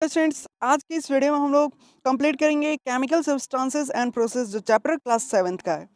Students, आज की इस वीडियो में हम लोग कंप्लीट करेंगे केमिकल सब्सटेंसेस एंड प्रोसेस जो चैप्टर क्लास 7th का है।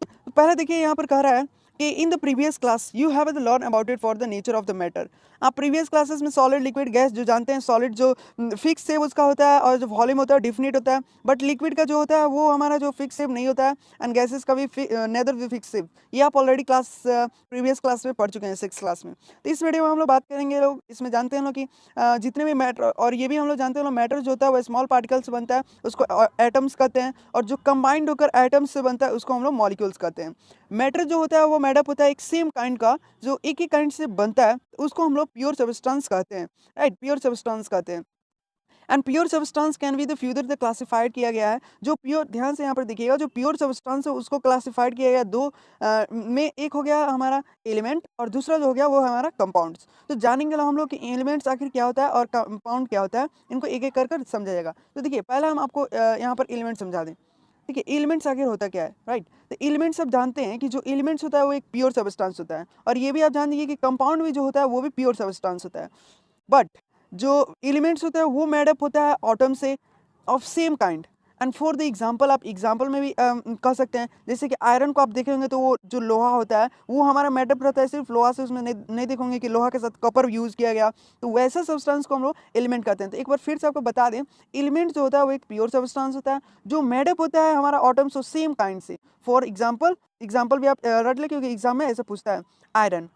तो पहले देखिए यहाँ पर कह रहा है कि in the previous class you have learn about it for the nature of the matter. आप प्रीवियस क्लासेस में सॉलिड लिक्विड गैस जो जानते हैं, सॉलिड जो फिक्स शेप उसका होता है और जो वॉल्यूम होता है डिफिनिट होता है, बट लिक्विड का जो होता है वो हमारा जो फिक्स शेप नहीं होता है, एंड गैसेस का भी नेदर भी फिक्स शेप। ये आप ऑलरेडी क्लास प्रीवियस क्लास में पढ़ चुके हैं, 6th क्लास में। तो इस वीडियो में हम लोग बात करेंगे, लोग इसमें जानते हैं लोग कि जितने भी मैटर, और ये भी हम लोग जानते हैं लोग, मैटर जो होता है वो स्मॉल पार्टिकल्स से बनता है, उसको एटम्स कहते हैं, और जो कंबाइंड होकर एटम्स से बनता है उसको हम लोग मॉलिक्यूल्स कहते हैं। मैटर जो होता है वो मेडअप होता है एक सेम काइंड का, जो एक ही काइंड से बनता है, उसको हम लोग प्योर सब्सटेंस कहते हैं। राइट, प्योर सब्सटेंस कहते हैं। And pure substance can be the further the classified किया गया है। जो प्योर, ध्यान से यहाँ पर देखिएगा, जो प्योर सब्सटेंस है उसको क्लासिफाइड किया गया दो में। एक हो गया हमारा एलिमेंट और दूसरा जो हो गया वो हमारा कंपाउंड्स। तो जानेंगे हम लोग कि एलिमेंट्स आखिर क्या होता है और कंपाउंड क्या होता है, इनको एक एक कर समझा जाएगा। तो देखिए पहले हम आपको यहाँ पर एलिमेंट समझा दें। देखिए एलिमेंट्स आखिर होता क्या है, राइट। तो एलिमेंट्स आप जानते हैं कि जो एलिमेंट्स होता है वो एक प्योर सब्सटेंस होता है, और ये भी आप जान दीजिए कि कंपाउंड भी जो होता है वो भी प्योर सब्सटेंस होता है। बट जो एलिमेंट्स होता है वो मेडअप होता है एटम से of same kind. And for the example, आप एग्जांपल में भी कह सकते हैं, जैसे कि आयरन को आप देखे होंगे तो वो जो लोहा होता है वो हमारा मेडअप रहता है सिर्फ लोहा से, उसमें नहीं देखोगे कि लोहा के साथ कॉपर यूज़ किया गया। तो वैसा सब्सटेंस को हम लोग एलिमेंट कहते हैं। तो एक बार फिर से आपको बता दें, एलिमेंट जो होता है वो एक प्योर सब्सटेंस होता है जो मेडअप होता है हमारा एटम्स ऑफ सेम काइंड से। फॉर एग्जाम्पल, एग्जाम्पल भी आप रट ले, क्योंकि एग्जाम में ऐसा पूछता है। आयरन,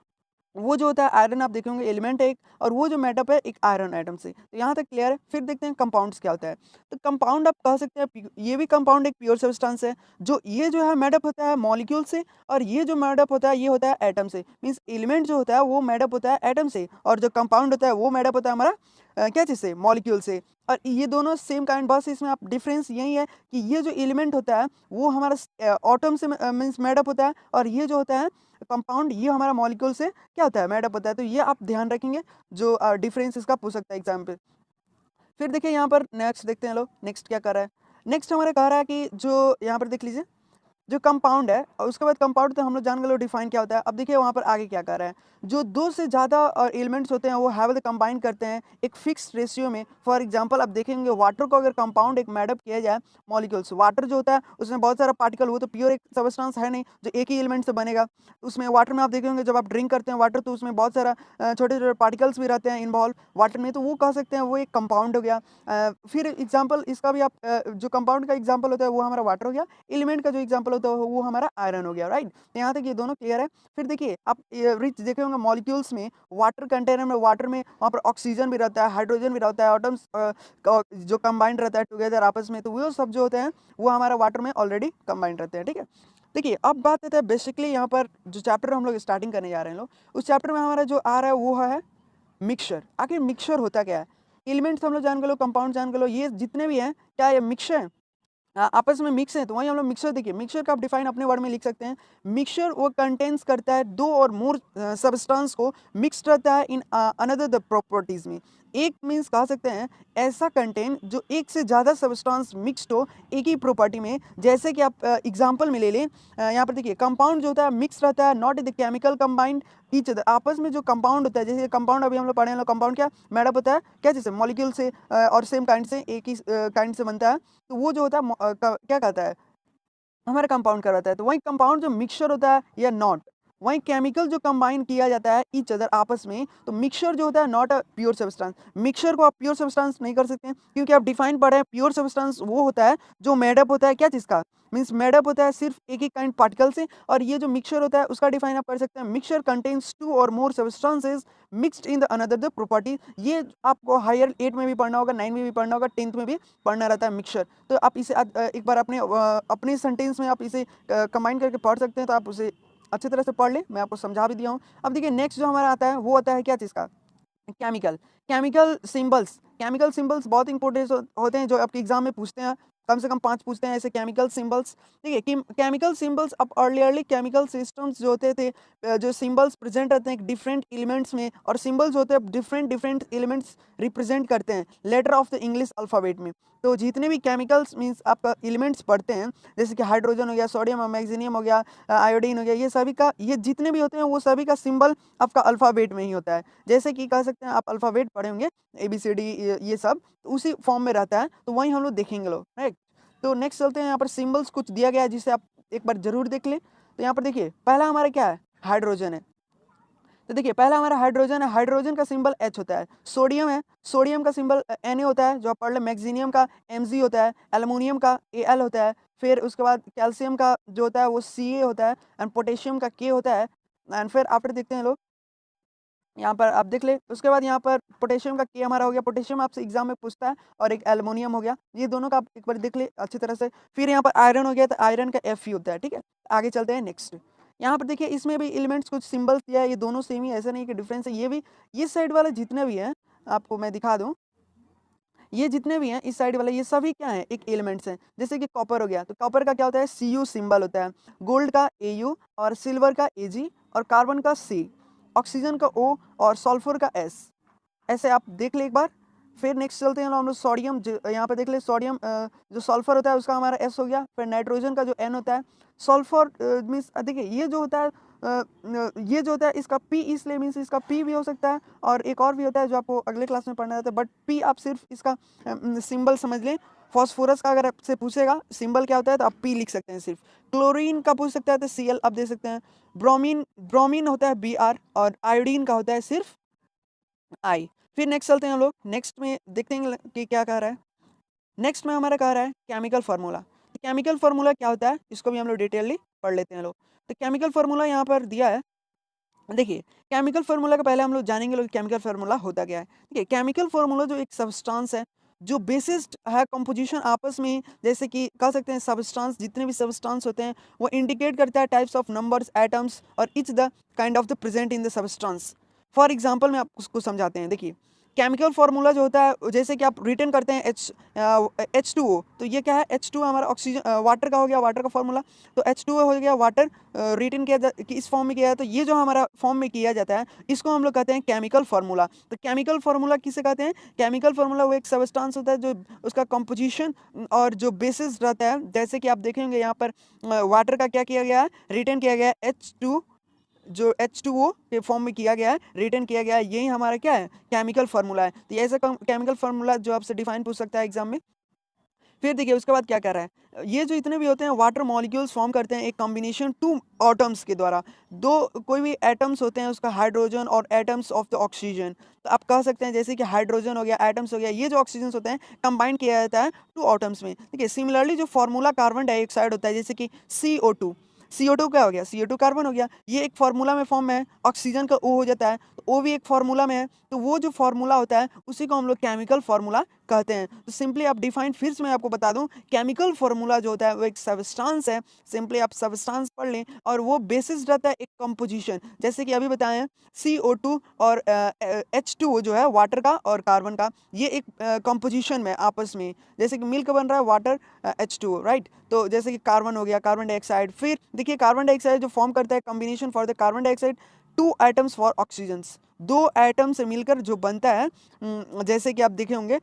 वो जो होता है आयरन, आप देखेंगे एलिमेंट है एक, और वो जो मेटअप है एक आयरन एटम से। तो यहाँ तक क्लियर है। फिर देखते हैं कंपाउंड्स क्या होता है। तो कंपाउंड आप कह सकते हैं ये भी कंपाउंड एक प्योर सब्सटेंस है, जो ये जो है मेडअप होता है मॉलिक्यूल से, और ये जो मेडअप होता है ये होता है एटम से। मीन्स एलिमेंट जो होता है वो मेडअप होता है एटम से, और जो कंपाउंड होता है वो मेडअप होता है हमारा क्या चीज़ से, मॉलिक्यूल से। और ये दोनों सेम काइंड, बस इसमें आप डिफरेंस यही है कि ये जो एलिमेंट होता है वो हमारा एटम से मीन्स मेडअप होता है, और ये जो होता है कंपाउंड ये हमारा मॉलिक्यूल से क्या होता है, मेडअप होता है। तो ये आप ध्यान रखेंगे, जो डिफरेंस इसका पूछ सकता है एग्जाम पे। फिर देखिए यहाँ पर नेक्स्ट देखते हैं लोग, नेक्स्ट क्या कर रहा है। नेक्स्ट हमारे कह रहा है कि जो यहाँ पर देख लीजिए, जो कंपाउंड है और उसके बाद कंपाउंड तो हम लोग जान गए डिफाइन क्या होता है। अब देखिए वहाँ पर आगे क्या कर रहा है। जो दो से ज़्यादा एलिमेंट्स होते हैं वो हैव कंबाइन करते हैं एक फिक्स रेशियो में। फॉर एग्जांपल आप देखेंगे वाटर को अगर कंपाउंड एक मैडअप किया जाए मॉलिक्यूल्स, वाटर जो होता है उसमें बहुत सारा पार्टिकल, वो तो प्योर एक सब्सटेंस है नहीं जो एक ही एलिमेंट से बनेगा। उसमें वाटर में आप देखेंगे जब आप ड्रिंक करते हैं वाटर, तो उसमें बहुत सारा छोटे छोटे पार्टिकल्स भी रहते हैं इन्वॉल्व वाटर में, तो वो कह सकते हैं वो एक कंपाउंड हो गया। फिर एग्जाम्पल इसका भी आप जो कंपाउंड का एग्जाम्पल होता है वो हमारा वाटर हो गया, एलिमेंट का जो एग्जांपल होता है वो हमारा आयरन हो गया, राइट। तो यहाँ तक ये दोनों क्लियर है। फिर देखिए आप रिच देखे होंगे मॉलिक्यूल्स में, वाटर कंटेनर में, वाटर में वहाँ पर ऑक्सीजन भी रहता है, हाइड्रोजन भी रहता है, एटम्स जो कंबाइंड रहता है टुगेदर आपस में, तो वो सब जो होते हैं वो हमारा वाटर में ऑलरेडी कंबाइंड रहते हैं, ठीक है। देखिए अब बात होता है बेसिकली यहाँ पर जो चैप्टर हम लोग स्टार्टिंग करने जा रहे हैं लोग, उस चैप्टर में हमारा जो आ रहा है वो है मिक्सचर। आखिर मिक्सचर होता क्या है। एलिमेंट्स हम लोग जान गए लो, कंपाउंड जान गए लो, ये जितने भी हैं क्या ये मिक्सचर है, आपस में मिक्स है। तो वहीं हम लोग मिक्सचर, देखिए मिक्सचर का आप डिफाइन अपने वर्ड में लिख सकते हैं। मिक्सचर वो कंटेन्स करता है दो और मोर सब्सटेंस को मिक्स रहता है इन अनदर द प्रॉपर्टीज में। एक मीन्स कह सकते हैं ऐसा कंटेंट जो एक से ज़्यादा सब्सटेंस मिक्सड हो एक ही प्रॉपर्टी में। जैसे कि आप एग्जांपल में ले लें, यहाँ पर देखिए कंपाउंड जो होता है मिक्स रहता है, not the chemical combined each other. आपस में जो कंपाउंड होता है, जैसे कंपाउंड अभी हम लोग पढ़े हैं, कंपाउंड क्या मेडअप होता है, क्या चीज़ है, मॉलिक्यूल से और सेम काइंड से, एक ही काइंड से बनता है। तो वो जो होता है क्या कहता है, हमारा कंपाउंड करवाता है। तो वही कंपाउंड जो मिक्सचर होता है या नॉट, वही केमिकल जो कंबाइन किया जाता है ईच अदर आपस में, तो मिक्सचर जो होता है not a pure substance. Mixture को आप प्योर सब्सटेंस नहीं कर सकते हैं, क्योंकि आप डिफाइन पढ़े हैं प्योर सब्सटेंस वो होता है जो मेडअप होता है क्या चीज़ का, मीन्स मेडअप होता है सिर्फ एक ही काइंड पार्टिकल से। और ये जो मिक्सचर होता है उसका डिफाइन आप कर सकते हैं, mixture contains two or more substances mixed in the another the property. ये आपको हायर 8 में भी पढ़ना होगा, 9 में भी पढ़ना होगा, 10th में भी पढ़ना रहता है मिक्सचर। तो आप इसे एक बार अपने सेंटेंस में आप इसे कंबाइन करके पढ़ सकते हैं, तो आप उसे अच्छी तरह से पढ़ लें, मैं आपको समझा भी दिया हूँ। अब देखिए नेक्स्ट जो हमारा आता है वो आता है क्या चीज़ का, chemical. Chemical symbols, chemical symbols बहुत इंपॉर्टेंट होते हैं जो आपके एग्जाम में पूछते हैं। कम से कम 5 पूछते हैं ऐसे केमिकल सिंबल्स। ठीक है कि केमिकल सिंबल्स अब अर्ली केमिकल सिस्टम्स जो होते थे, जो सिंबल्स प्रेजेंट रहते हैं डिफरेंट एलिमेंट्स में, और सिंबल्स होते हैं डिफरेंट एलिमेंट्स रिप्रेजेंट करते हैं letter of the English alphabet में। तो जितने भी केमिकल्स मीन्स आपका एलिमेंट्स पढ़ते हैं, जैसे कि हाइड्रोजन हो गया, सोडियम, मैग्नीशियम हो गया, आयोडीन हो गया, ये सभी का, ये जितने भी होते हैं वो सभी का सिंबल आपका अल्फ़ाबेट में ही होता है। जैसे कि कह सकते हैं आप अल्फ़ाबेट पढ़े होंगे, ABCD, ये सब तो उसी फॉर्म में रहता है, तो वही हम लोग देखेंगे लोग, राइट। तो नेक्स्ट चलते हैं, यहाँ पर सिंबल्स कुछ दिया गया है जिसे आप एक बार जरूर देख लें। तो यहाँ पर देखिए पहला हमारा क्या है, हाइड्रोजन है। तो देखिए पहला हमारा हाइड्रोजन है, हाइड्रोजन का सिंबल H होता है। सोडियम है, सोडियम का सिंबल Na होता है जो आप पढ़ लें। मैग्नीशियम का Mg होता है, एल्युमिनियम का Al होता है, फिर उसके बाद कैल्शियम का जो होता है वो Ca होता है, एंड पोटेशियम का K होता है। एंड फिर आफ्टर देखते हैं लोग, यहाँ पर आप देख ले, उसके बाद यहाँ पर पोटेशियम का K हमारा हो गया, पोटेशियम आपसे एग्जाम में पूछता है, और एक एल्युमिनियम हो गया, ये दोनों का आप एक बार देख ले अच्छी तरह से। फिर यहाँ पर आयरन हो गया, तो आयरन का Fe होता है, ठीक है। आगे चलते हैं नेक्स्ट। यहाँ पर देखिए इसमें भी एलिमेंट्स कुछ सिंबल्स दिया है, ये दोनों सेम ही, ऐसा नहीं कि डिफरेंस है। ये भी, ये साइड वाले जितने भी हैं आपको मैं दिखा दूँ, ये जितने भी हैं इस साइड वाले, ये सभी क्या हैं, एक एलिमेंट्स हैं। जैसे कि कॉपर हो गया, तो कॉपर का क्या होता है, Cu सिंबल होता है, गोल्ड का Au, और सिल्वर का Ag, और कार्बन का C, ऑक्सीजन का O, और सल्फर का S। ऐसे आप देख ले एक बार। फिर नेक्स्ट चलते हैं हम लोग सोडियम, यहाँ पे देख ले सोडियम, जो सल्फर होता है उसका हमारा S हो गया। फिर नाइट्रोजन का जो N होता है, सल्फर मीन्स देखिए ये जो होता है, ये जो होता है इसका P, इसलिए मीन्स इसका P भी हो सकता है, और एक और भी होता है जो आपको अगले क्लास में पढ़ना रहता है, बट P आप सिर्फ इसका सिंबल समझ लें। फॉस्फोरस का अगर आपसे पूछेगा सिंबल क्या होता है, तो आप P लिख सकते हैं सिर्फ। क्लोरीन का पूछ सकता है तो Cl आप दे सकते हैं। ब्रोमीन, ब्रोमीन होता है Br, और आयोडीन का होता है सिर्फ I। फिर नेक्स्ट चलते हैं हम लोग, नेक्स्ट में देखते हैं कि क्या कह रहा है। नेक्स्ट में हमारा कह रहा है केमिकल फार्मूला। तो केमिकल फार्मूला क्या होता है, इसको भी हम लोग डिटेलली पढ़ लेते हैं लोग। तो केमिकल फार्मूला यहाँ पर दिया है, देखिए केमिकल फार्मूला का पहले हम लोग जानेंगे लोग केमिकल फार्मूला होता क्या है। देखिए केमिकल फार्मूला जो एक सब्सटेंस है जो बेसिस्ड है कंपोजिशन आपस में, जैसे कि कह सकते हैं सब्सटेंस, जितने भी सब्सटेंस होते हैं वो इंडिकेट करता है टाइप्स ऑफ नंबर्स, एटम्स, और etch the kind of the present in the substance. For example में आप उसको समझाते हैं। देखिए केमिकल फार्मूला जो होता है, जैसे कि आप रिटर्न करते हैं H2O, तो ये क्या है, H2 हमारा ऑक्सीजन, वाटर का हो गया, वाटर का फार्मूला। तो H2O हो गया वाटर, रिटर्न किया कि इस फॉर्म में किया है, तो ये जो हमारा फॉर्म में किया जाता है इसको हम लोग कहते हैं केमिकल फार्मूला। तो केमिकल फार्मूला किसे कहते हैं, केमिकल फार्मूला वो एक सब्सटेंस होता है जो उसका कंपोजिशन और जो बेसिस रहता है। जैसे कि आप देखेंगे यहाँ पर वाटर का क्या किया गया है, रिटर्न किया गया है H2, जो H2O के फॉर्म में किया गया है, रिटर्न किया गया है, यही हमारा क्या है, केमिकल फार्मूला है। तो ये ऐसा केमिकल फार्मूला जो आपसे डिफाइन पूछ सकता है एग्जाम में। फिर देखिए उसके बाद क्या कर रहा है, ये जो इतने भी होते हैं वाटर मॉलिक्यूल्स फॉर्म करते हैं एक कॉम्बिनेशन टू एटम्स के द्वारा। दो कोई भी एटम्स होते हैं उसका, हाइड्रोजन और एटम्स ऑफ द ऑक्सीजन। तो आप कह सकते हैं जैसे कि हाइड्रोजन हो गया, एटम्स हो गया, ये जो ऑक्सीजन होते हैं कंबाइन किया जाता है टू एटम्स में। ठीक है, सिमिलरली जो फार्मूला कार्बन डाइऑक्साइड होता है, जैसे कि CO2, CO2 क्या हो गया, CO2 कार्बन हो गया, ये एक फार्मूला में फॉर्म है, ऑक्सीजन का O हो जाता है, तो O भी एक फार्मूला में है। तो वो जो फार्मूला होता है उसी को हम लोग केमिकल फार्मूला कहते हैं। तो सिंपली आप डिफाइन फिर से मैं आपको बता दूं, केमिकल फार्मूला जो होता है वो एक सब्सटेंस है। सिंपली आप सब्सटेंस पढ़ लें, और वो बेसिस रहता है एक कंपोजिशन, जैसे कि अभी बताएं CO2 और H2O जो है वाटर का और कार्बन का, ये एक कंपोजिशन में आपस में, जैसे कि मिल्क बन रहा है वाटर H2O, राइट। तो जैसे कि कार्बन हो गया, कार्बन डाइऑक्साइड। फिर देखिए कार्बन डाइऑक्साइड जो फॉर्म करता है combination for the carbon dioxide, two atoms for oxygens, दो एटम से मिलकर जो बनता है। जैसे कि आप देखे होंगे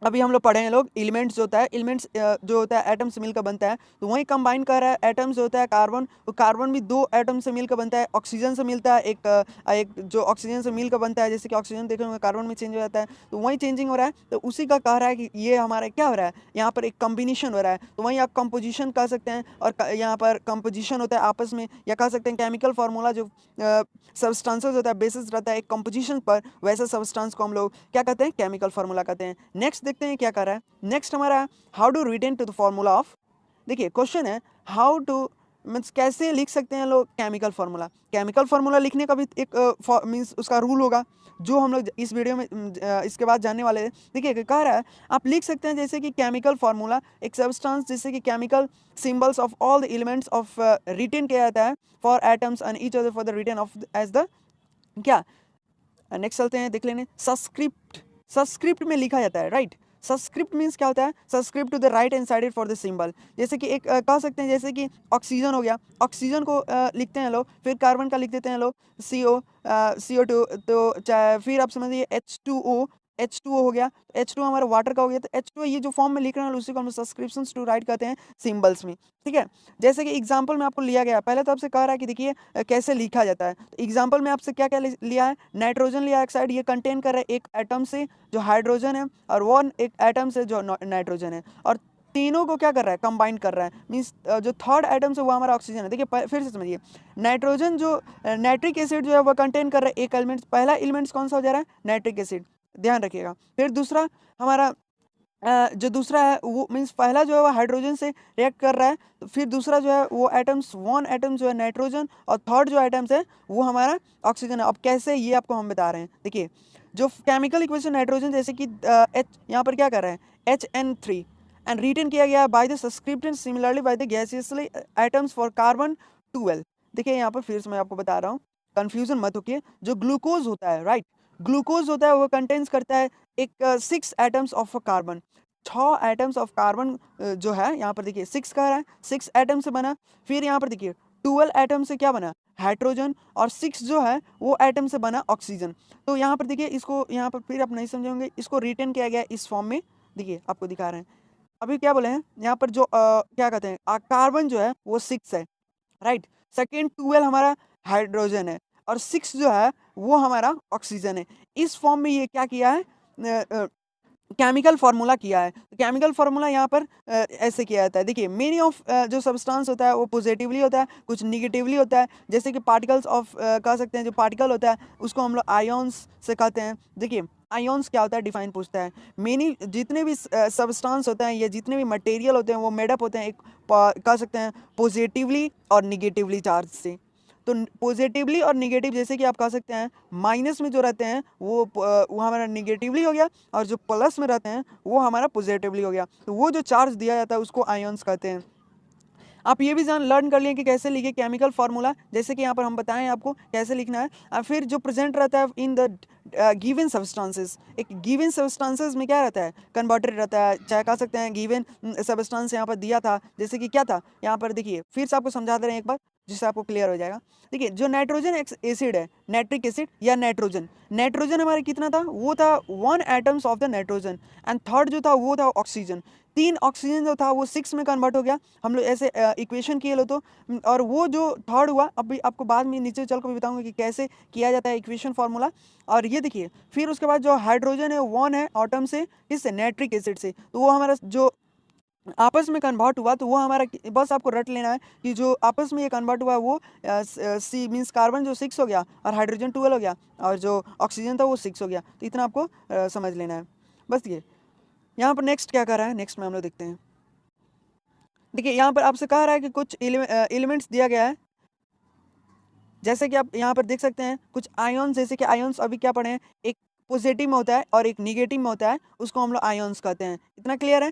अभी हम लोग पढ़े हैं लोग, एलिमेंट्स जो होता है, एलिमेंट्स जो होता है एटम से मिलकर बनता है, तो वही कंबाइन कर रहा है एटम्स जो होता है कार्बन, तो कार्बन भी दो एटम से मिलकर बनता है। ऑक्सीजन से मिलता है एक जो ऑक्सीजन से मिलकर बनता है, जैसे कि ऑक्सीजन देखे होंगे कार्बन में चेंज हो जाता है, तो वही चेंजिंग हो रहा है। तो उसी का कह रहा है कि ये हमारा क्या हो रहा है, यहाँ पर एक कम्बिनेशन हो रहा है। तो वहीं आप कंपोजिशन कह सकते हैं, और यहाँ पर कंपोजिशन होता है आपस में, या कह सकते हैं केमिकल फार्मूला जो सब्सटेंसेस होता है बेसिस रहता है एक कंपोजिशन पर, वैसे सब्सटेंस को हम लोग क्या कहते हैं, केमिकल फार्मूला कहते हैं। नेक्स्ट देखते हैं क्या कर रहा है, नेक्स्ट हमारा how to return to the formula of. देखिए क्वेश्चन है हाउ टू मीन्स कैसे लिख सकते हैं लोग केमिकल फार्मूला। केमिकल फार्मूला लिखने का भी एक मीन्स उसका रूल होगा जो हम लोग इस वीडियो में इसके बाद जानने वाले हैं। देखिए कह रहा है आप लिख सकते हैं जैसे कि केमिकल फार्मूला एक सब्सटेंस, जैसे कि chemical symbols of all the elements of return किया जाता है for atoms and each other for the return of as the क्या। नेक्स्ट चलते हैं देख लेने, सब्सक्रिप्ट। सबस्क्रिप्ट में लिखा जाता है, राइट। सबस्क्रिप्ट मीन्स क्या होता है, subscript to the right and side for the symbol. जैसे कि एक कह सकते हैं, जैसे कि ऑक्सीजन हो गया, ऑक्सीजन को लिखते हैं लोग, फिर कार्बन का लिख देते हैं लोग CO2, तो चाहे फिर आप समझिए H2O हो गया, H2 हमारा वाटर का हो गया, तो H2 ये जो फॉर्म में लिख रहे हैं उसी को हम सब्सक्रिप्शंस टू राइट कहते हैं सिंबल्स में, ठीक है। जैसे कि एग्जांपल में आपको लिया गया, पहले तो आपसे कह रहा है कि देखिए कैसे लिखा जाता है। तो एग्जांपल में आपसे क्या क्या लिया है, नाइट्रोजन लिया ऑक्साइड, ये कंटेन कर रहा है एक एटम से जो हाइड्रोजन है और वन एक एटम से जो नाइट्रोजन है, और तीनों को क्या कर रहा है, कंबाइन कर रहा है। मीन्स जो थर्ड एटम से वो हमारा ऑक्सीजन है। देखिए फिर से समझिए, नाइट्रोजन जो नाइट्रिक एसिड जो है वो कंटेन कर रहा है एक एलिमेंट, पहला एलिमेंट्स कौन सा हो जा रहा है, नाइट्रिक एसिड, ध्यान रखिएगा। फिर दूसरा हमारा जो दूसरा है वो मीन्स पहला जो है वो हाइड्रोजन से रिएक्ट कर रहा है, तो फिर दूसरा जो है वो एटम्स, वन एटम जो है नाइट्रोजन, और थर्ड जो एटम्स है वो हमारा ऑक्सीजन है। अब कैसे, ये आपको हम बता रहे हैं। देखिए जो केमिकल इक्वेशन नाइट्रोजन, जैसे कि H यहाँ पर क्या कर रहा है HN3, एंड रिटन किया गया by the subscript similarly by the gaseously atoms for carbon 12। देखिए यहाँ पर फिर से मैं आपको बता रहा हूँ, कंफ्यूजन मत होइए। जो ग्लूकोज होता है, राइट, ग्लूकोज होता है वो कंटेन्स करता है एक 6 atoms of carbon, 6 atoms of carbon जो है यहाँ पर देखिए 6 कह रहा है, 6 एटम से बना। फिर यहाँ पर देखिए 12 एटम से क्या बना, हाइड्रोजन, और 6 जो है वो एटम से बना ऑक्सीजन। तो यहाँ पर देखिए इसको, यहाँ पर फिर आप नहीं समझेंगे, इसको रिटर्न किया गया इस फॉर्म में। देखिए आपको दिखा रहे हैं, अभी क्या बोले हैं यहाँ पर, जो क्या कहते हैं, कार्बन जो है वो 6 है, राइट। सेकेंड 12 हमारा हाइड्रोजन है, और 6 जो है वो हमारा ऑक्सीजन है। इस फॉर्म में ये क्या किया है, केमिकल फार्मूला किया है। तो केमिकल फार्मूला यहाँ पर ऐसे किया जाता है। देखिए मेनी ऑफ जो सब्सटेंस होता है वो पॉजिटिवली होता है, कुछ निगेटिवली होता है। जैसे कि पार्टिकल्स ऑफ कह सकते हैं, जो पार्टिकल होता है उसको हम लोग आयोन्स से कहते हैं। देखिए आयोन्स क्या होता है, डिफाइन पूछता है। मेनी जितने भी सब्सटेंस होते हैं या जितने भी मटेरियल होते हैं वो मेडअप होते हैं एक कह सकते हैं पॉजिटिवली और निगेटिवली चार्ज से। तो पॉजिटिवली और निगेटिव, जैसे कि आप कह सकते हैं माइनस में जो रहते हैं वो हमारा निगेटिवली हो गया, और जो प्लस में रहते हैं वो हमारा पॉजिटिवली हो गया। तो वो जो चार्ज दिया जाता है उसको आयन्स कहते हैं। आप ये भी लर्न कर लिए कि कैसे लिखे केमिकल फार्मूला, जैसे कि यहाँ पर हम बताएं आपको कैसे लिखना है। फिर जो प्रेजेंट रहता है इन द गिवन सब्सटेंसेस, एक गिवन सब्सटेंसेस में क्या रहता है, कन्वर्टेड रहता है, चाहे कह सकते हैं गिवन सब्सटेंस यहाँ पर दिया था, जैसे कि क्या था यहाँ पर। देखिए फिर से आपको समझा दे रहे हैं एक बार, जिससे आपको क्लियर हो जाएगा। देखिए जो नाइट्रोजन एसिड है, नाइट्रिक एसिड या नाइट्रोजन, नाइट्रोजन हमारे कितना था, वो था 1 atoms of the nitrogen, and third जो था वो था ऑक्सीजन। 3 ऑक्सीजन जो था वो 6 में कन्वर्ट हो गया। हम लोग ऐसे इक्वेशन किए लो तो, और वो जो थर्ड हुआ, अभी आपको बाद में नीचे चल कर भी बताऊंगा कि कैसे किया जाता है इक्वेशन फार्मूला। और ये देखिए फिर उसके बाद जो हाइड्रोजन है 1 है एटम से, किससे, नाइट्रिक एसिड से, तो वो हमारा जो आपस में कन्वर्ट हुआ, तो वो हमारा, बस आपको रट लेना है कि जो आपस में ये कन्वर्ट हुआ वो सी मीन्स कार्बन जो 6 हो गया और हाइड्रोजन 12 हो गया, और जो ऑक्सीजन था वो 6 हो गया। तो इतना आपको समझ लेना है बस। ये यहाँ पर नेक्स्ट क्या कर रहा है, नेक्स्ट में हम लोग देखते हैं। देखिए यहाँ पर आपसे कह रहा है कि कुछ एलिमेंट्स दिया गया है, जैसे कि आप यहाँ पर देख सकते हैं कुछ आयन्स, जैसे कि आयन्स अभी क्या पढ़े हैं, एक पॉजिटिव में होता है और एक निगेटिव में होता है, उसको हम लोग आयन्स कहते हैं। इतना क्लियर है।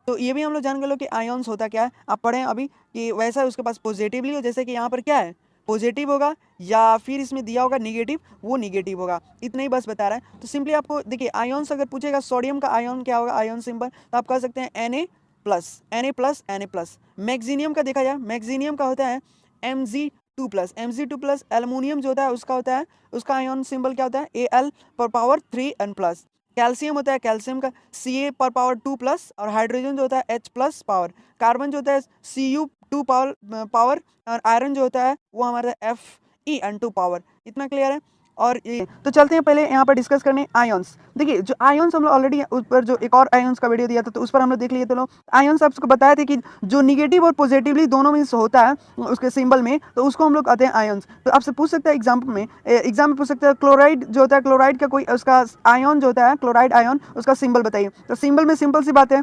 तो ये भी हम लोग जान गए लो कि आयन्स होता क्या है, आप पढ़ें अभी कि वैसा उसके पास पॉजिटिवली हो, जैसे कि यहाँ पर क्या है पॉजिटिव होगा, या फिर इसमें दिया होगा निगेटिव, वो निगेटिव होगा। इतना ही बस बता रहा है। तो सिंपली आपको देखिए आयन्स अगर पूछेगा, सोडियम का आयन क्या होगा, आयन सिंबल, तो आप कह सकते हैं Na plus, Na plus, Na plus. Magnesium का देखा जाए, मैग्नीशियम का होता है Mg2 plus, Mg2 plus. Aluminium जो होता है उसका होता है, उसका आयन सिंबल क्या होता है Al पर पावर 3n प्लस। कैल्शियम होता है, कैल्शियम का Ca पर पावर 2 प्लस, और हाइड्रोजन जो होता है H प्लस पावर। कार्बन जो होता है Cu2 पावर, और आयरन जो होता है वो हमारा Fe2 पावर। इतना क्लियर है। और ये तो चलते हैं पहले यहाँ पर डिस्कस करने आयन्स। देखिए जो आयन्स हम लोग ऑलरेडी उस पर जो एक और आयन्स का वीडियो दिया था तो उस पर हम लोग देख लिए थे लोग। आयन्स आपको बताए थे कि जो निगेटिव और पॉजिटिवली दोनों में होता है उसके सिंबल में, तो उसको हम लोग कहते हैं आयन्स। तो आपसे पूछ सकते हैं एग्जाम में पूछ सकते हैं क्लोराइड जो होता है, क्लोराइड का कोई उसका आयन जो होता है, क्लोराइड आयन, उसका सिंबल बताइए। तो सिंबल में सिंपल सी बात है,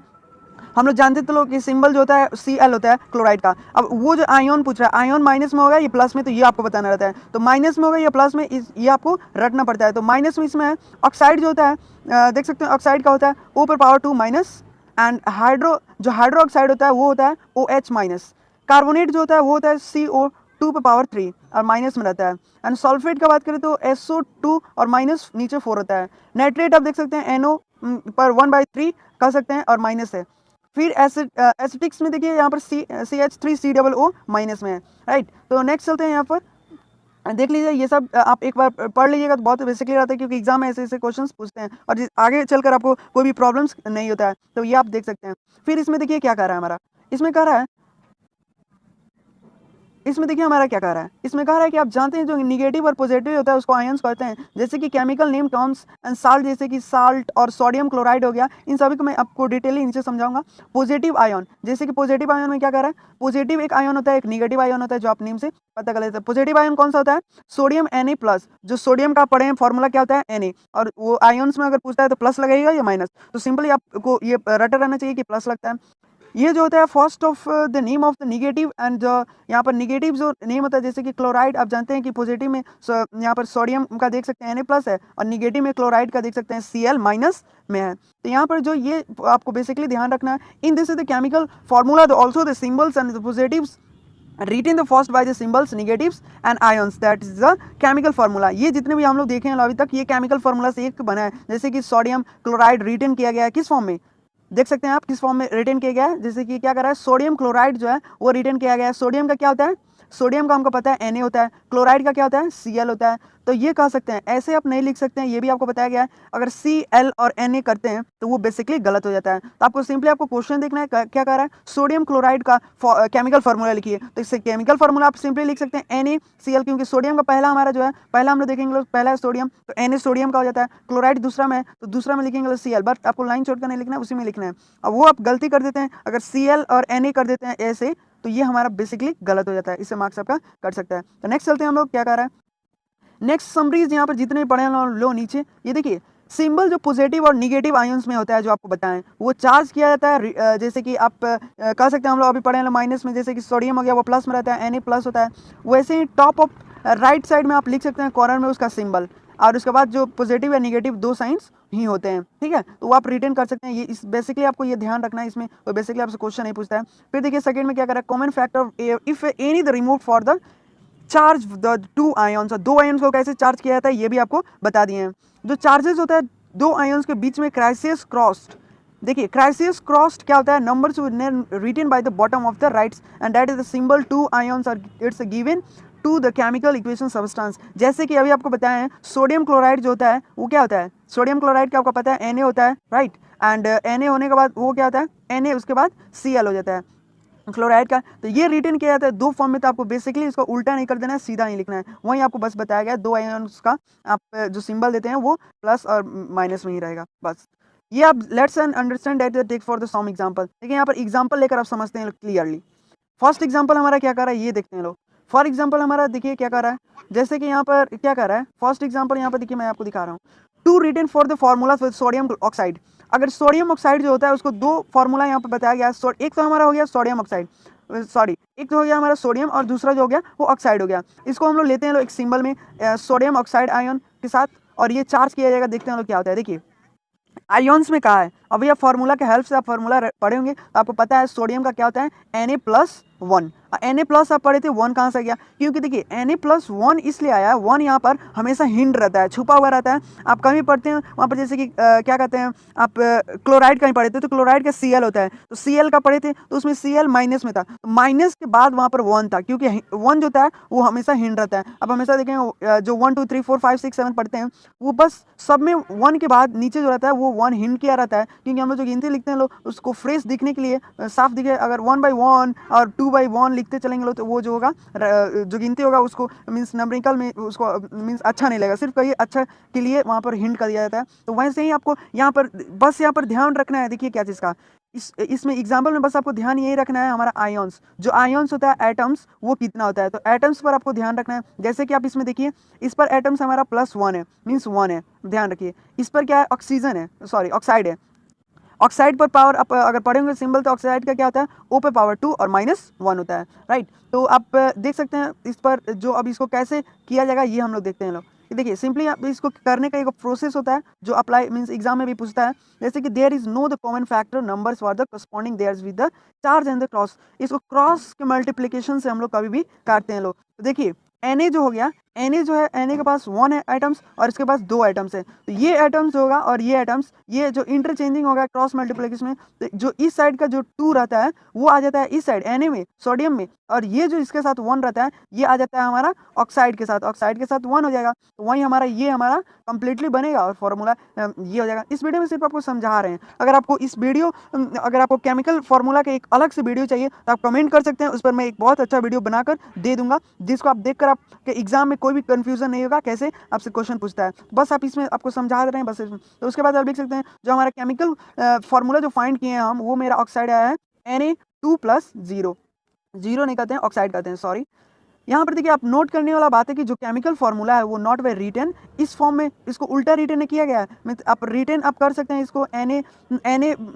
हम लोग जानते थे लोग कि सिंबल जो होता है Cl होता है क्लोराइड का। अब वो जो आयन पूछ रहा है, आयन माइनस में होगा ये प्लस में, तो ये आपको बताना रहता है। तो माइनस में होगा या प्लस में, ये आपको रटना पड़ता है। तो माइनस में इसमें है ऑक्साइड जो होता है, देख सकते हैं ऑक्साइड का होता है O पर power 2 minus, and hydro oxide होता है वो होता है OH माइनस। कार्बोनेट जो होता है वो होता है CO2 2 पे पावर 3 और माइनस में रहता है। एंड सल्फेट का बात करें तो SO2 और माइनस नीचे 4 होता है। नाइट्रेट आप देख सकते हैं NO पर 1/3 कह सकते हैं और माइनस है। फिर एसिटिक्स में देखिए यहाँ पर CH3COO माइनस में है, राइट। तो नेक्स्ट चलते हैं यहाँ पर, देख लीजिए ये सब आप एक बार पढ़ लीजिएगा तो बहुत बेसिकली रहता है, क्योंकि एग्जाम में ऐसे ऐसे क्वेश्चंस पूछते हैं और आगे चलकर आपको कोई भी प्रॉब्लम्स नहीं होता है, तो ये आप देख सकते हैं। फिर इसमें देखिए क्या कह रहा है हमारा, इसमें कह रहा है हमारा क्या कह रहा है, इसमें कह रहा है कि आप जानते हैं जो निगेटिव और पॉजिटिव होता है उसको आयंस कहते हैं, जैसे कि chemical name terms and salt, जैसे कि साल्ट और सोडियम क्लोराइड हो गया, इन सभी को मैं आपको डिटेली नीचे समझाऊंगा। पॉजिटिव आयन, जैसे कि पॉजिटिव आयन में क्या कह रहा है, पॉजिटिव एक आयन होता है, एक निगेटिव आयन होता है, जो आप नेम से पता कर लेते हैं। पॉजिटिव आयन कौन सा होता है, सोडियम Na+, जो सोडियम का पढ़े हैं फॉर्मूला क्या होता है Na, और वो आयन्स में अगर पूछता है तो प्लस लगेगा या माइनस, तो सिंपली आपको ये रटा रहना चाहिए कि प्लस लगता है। ये जो होता है first of the name of the negative, and यहाँ पर निगेटिव जो नेम होता है, जैसे कि क्लोराइड आप जानते हैं कि पॉजिटिव में यहाँ पर सोडियम का देख सकते हैं Na+ है, और निगेटिव में क्लोराइड का देख सकते हैं Cl- में है। तो यहाँ पर जो ये आपको बेसिकली ध्यान रखना है, इन this is the chemical formula, also the symbols and the positives written the first by the symbols negatives and ions, that is the chemical formula। ये जितने भी हम लोग देखे हैं अभी तक, ये केमिकल फार्मूला से एक बना है। जैसे कि सोडियम क्लोराइड रिटन किया गया है किस फॉर्म में, देख सकते हैं आप किस फॉर्म में रिटन किया गया है, जैसे कि क्या कर रहा है, सोडियम क्लोराइड जो है वो रिटन किया गया है। सोडियम का क्या होता है, सोडियम का हमको पता है Na होता है, क्लोराइड का क्या होता है, Cl होता है। तो ये कह सकते हैं, ऐसे आप नहीं लिख सकते हैं, ये भी आपको बताया गया है। अगर Cl और Na करते हैं तो वो बेसिकली गलत हो जाता है। तो आपको सिंपली आपको क्वेश्चन देखना है क्या कह रहा है, सोडियम क्लोराइड का केमिकल फार्मूला लिखिए। तो इससे केमिकल फार्मूला आप सिंपली लिख सकते हैं NaCl, क्योंकि सोडियम का पहला हमारा जो है, पहला हम लोग देखेंगे पहला है सोडियम, तो Na सोडियम का हो जाता है, क्लोराइड दूसरा में है तो दूसरा में लिखेंगे Cl, बट आपको लाइन छोड़कर नहीं लिखना है, उसी में लिखना है। अब वो आप गलती कर देते हैं, अगर Cl और Na कर देते हैं ऐसे, तो ये हमारा बेसिकली गलत हो जाता है, इससे मार्क्स आपका कट सकता है। तो नेक्स्ट चलते हैं हम लोग, क्या कर रहा है, नेक्स्ट समरीज यहाँ पर जितने पढ़े लो नीचे, ये देखिए सिंबल जो पॉजिटिव और निगेटिव आयंस में होता है, जो आपको बताएं वो चार्ज किया जाता है, जैसे कि आप कह सकते हैं, हम लोग अभी पढ़े हैं माइनस में, जैसे कि सोडियम हो गया वो प्लस में रहता है, Na+ होता है। वैसे ही टॉप ऑफ राइट साइड में आप लिख सकते हैं कॉर्नर में उसका सिंबल, और उसके बाद जो पॉजिटिव या निगेटिव दो साइंस ही होते हैं, ठीक है, तो वो आप रिटर्न कर सकते हैं। ये इस बेसिकली आपको ये ध्यान रखना है, इसमें कोई बेसिकली आपसे क्वेश्चन नहीं पूछता है। फिर देखिए सेकंड में क्या कर रहा है, common factor if any the remove for the charge the two ions, दो आयन्स को कैसे चार्ज किया जाता है ये भी आपको बता दिए हैं। जो चार्जेस होता है दो आयन्स के बीच में, क्राइसिस क्रॉस्ड, देखिए क्राइसिस क्रॉस्ड क्या होता है, numbers written by the bottom of the rights and that is the symbol to ions are it's given to the chemical equation substance. जैसे कि अभी आपको बताया है, सोडियम क्लोराइड जो होता है वो क्या होता है, सोडियम क्लोराइड का आपको पता है Na होता है, राइट, एंड Na होने के बाद वो क्या होता है, Na उसके बाद Cl हो जाता है क्लोराइड का। तो ये रिटर्न किया जाता है दो फॉर्म में, तो आपको बेसिकली इसको उल्टा नहीं कर देना है, सीधा नहीं लिखना है, वहीं आपको बस बताया गया दो आयन्स का आप जो सिंबल देते हैं वो प्लस और माइनस में ही रहेगा बस। ये आप let's understand that take for the some example. देखिए यहाँ पर एग्जांपल लेकर आप समझते हैं क्लियरली। फर्स्ट एग्जांपल हमारा क्या कर रहा है ये देखते हैं लोग। फॉर एग्जांपल हमारा देखिए क्या कर रहा है, जैसे कि यहाँ पर क्या कर रहा है, फर्स्ट एग्जांपल यहाँ पर देखिए मैं आपको दिखा रहा हूँ, to written for the formula for sodium oxide. अगर सोडियम ऑक्साइड जो होता है उसको दो फॉर्मूला यहाँ पर बताया गया है, एक तो हमारा हो गया सोडियम ऑक्साइड, सॉरी एक तो हो गया हमारा सोडियम और दूसरा जो हो गया वो ऑक्साइड हो गया। इसको हम लोग लेते हैं लोग एक सिंबल में सोडियम ऑक्साइड आयन के साथ, और ये चार्ज किया जाएगा, देखते हैं लोग क्या होता है। देखिए आयन्स में कहा है, अभी आप फार्मूला के हेल्प से आप फार्मूला पढ़े होंगे तो आपको पता है सोडियम का क्या होता है Na+1। Na+ आप पढ़े थे, 1 कहाँ से गया, क्योंकि देखिए Na+1 इसलिए आया है, 1 यहाँ पर हमेशा हिंड रहता है, छुपा हुआ रहता है। आप कहीं पढ़ते हैं वहाँ पर, जैसे कि क्या कहते हैं आप क्लोराइड कहीं पढ़े थे तो क्लोराइड का Cl होता है, तो Cl का पढ़े थे तो उसमें Cl माइनस में था, तो माइनस के बाद वहाँ पर 1 था, क्योंकि 1 जो होता है वो हमेशा हिंड रहता है। अब हमेशा देखें जो 1 2 3 4 5 6 7 पढ़ते हैं वो बस सब में 1 के बाद नीचे जो रहता है वो 1 हिंड किया रहता है, क्योंकि हम लोग जो गिनती लिखते हैं लोग उसको फ्रेश दिखने के लिए साफ दिखे, अगर 1/1 और 2/1 लिखते चलेंगे लोग तो वो जो होगा जो गिनती होगा उसको मीन्स नंबरिकल में उसको मीन्स अच्छा नहीं लगेगा, सिर्फ कहीं अच्छा के लिए वहाँ पर हिंट कर दिया जाता है। तो वैसे ही आपको यहाँ पर बस यहाँ पर ध्यान रखना है, देखिए क्या चीज़ का, इसमें एग्जाम्पल में बस आपको ध्यान यही रखना है, हमारा आयन्स जो आयन्स होता है एटम्स वो कितना होता है, तो एटम्स पर आपको ध्यान रखना है। जैसे कि आप इसमें देखिए इस पर एटम्स हमारा +1 है, मीन्स 1 है, ध्यान रखिए। इस पर क्या है, ऑक्सीजन है, सॉरी ऑक्साइड है। ऑक्साइड पर पावर आप अगर पढ़ेंगे सिंबल तो ऑक्साइड का क्या होता है O पे पावर 2 और -1 होता है, राइट। तो आप देख सकते हैं इस पर जो अब इसको कैसे किया जाएगा ये हम लोग देखते हैं लोग। देखिए सिंपली आप इसको करने का एक प्रोसेस होता है जो अप्लाई मींस एग्जाम में भी पूछता है, जैसे कि there is no the common factor numbers for the corresponding theirs with the charge and the cross. इसको क्रॉस के मल्टीप्लिकेशन से हम लोग कभी भी काटते हैं लोग। तो देखिए Na जो हो गया, Na जो है Na के पास 1 है आइटम्स और इसके पास 2 आइटम्स है, तो ये आइटम्स होगा और ये आइटम्स ये जो इंटरचेंजिंग होगा क्रॉस मल्टीप्लिकेशन में, तो जो इस साइड का जो 2 रहता है वो आ जाता है इस साइड Na में सोडियम में, और ये जो इसके साथ 1 रहता है ये आ जाता है हमारा ऑक्साइड के साथ 1 हो जाएगा। तो वही हमारा ये हमारा कंप्लीटली बनेगा और फॉर्मूला ये हो जाएगा। इस वीडियो में सिर्फ आपको समझा रहे हैं। अगर आपको इस वीडियो अगर आपको केमिकल फार्मूला का एक अलग से वीडियो चाहिए तो आप कमेंट कर सकते हैं, उस पर मैं एक बहुत अच्छा वीडियो बनाकर दे दूंगा, जिसको आप देखकर आपके एग्जाम में कोई भी कंफ्यूजन नहीं होगा कैसे आपसे क्वेश्चन पूछता है। बस आप इसमें आपको समझा रहे हैं बस। तो उसके बाद आप लिख सकते हैं जो हमारा केमिकल फार्मूला जो फाइंड किए हैं हम, वो मेरा ऑक्साइड आया है Na2+0, जीरो नहीं कहते हैं ऑक्साइड कहते हैं, सॉरी। यहाँ पर देखिए आप नोट करने वाला बात है कि जो केमिकल फार्मूला है वो नॉट बाय रिटन इस फॉर्म में, इसको उल्टा रिटन किया गया है। मीन्स आप रिटन आप कर सकते हैं इसको Na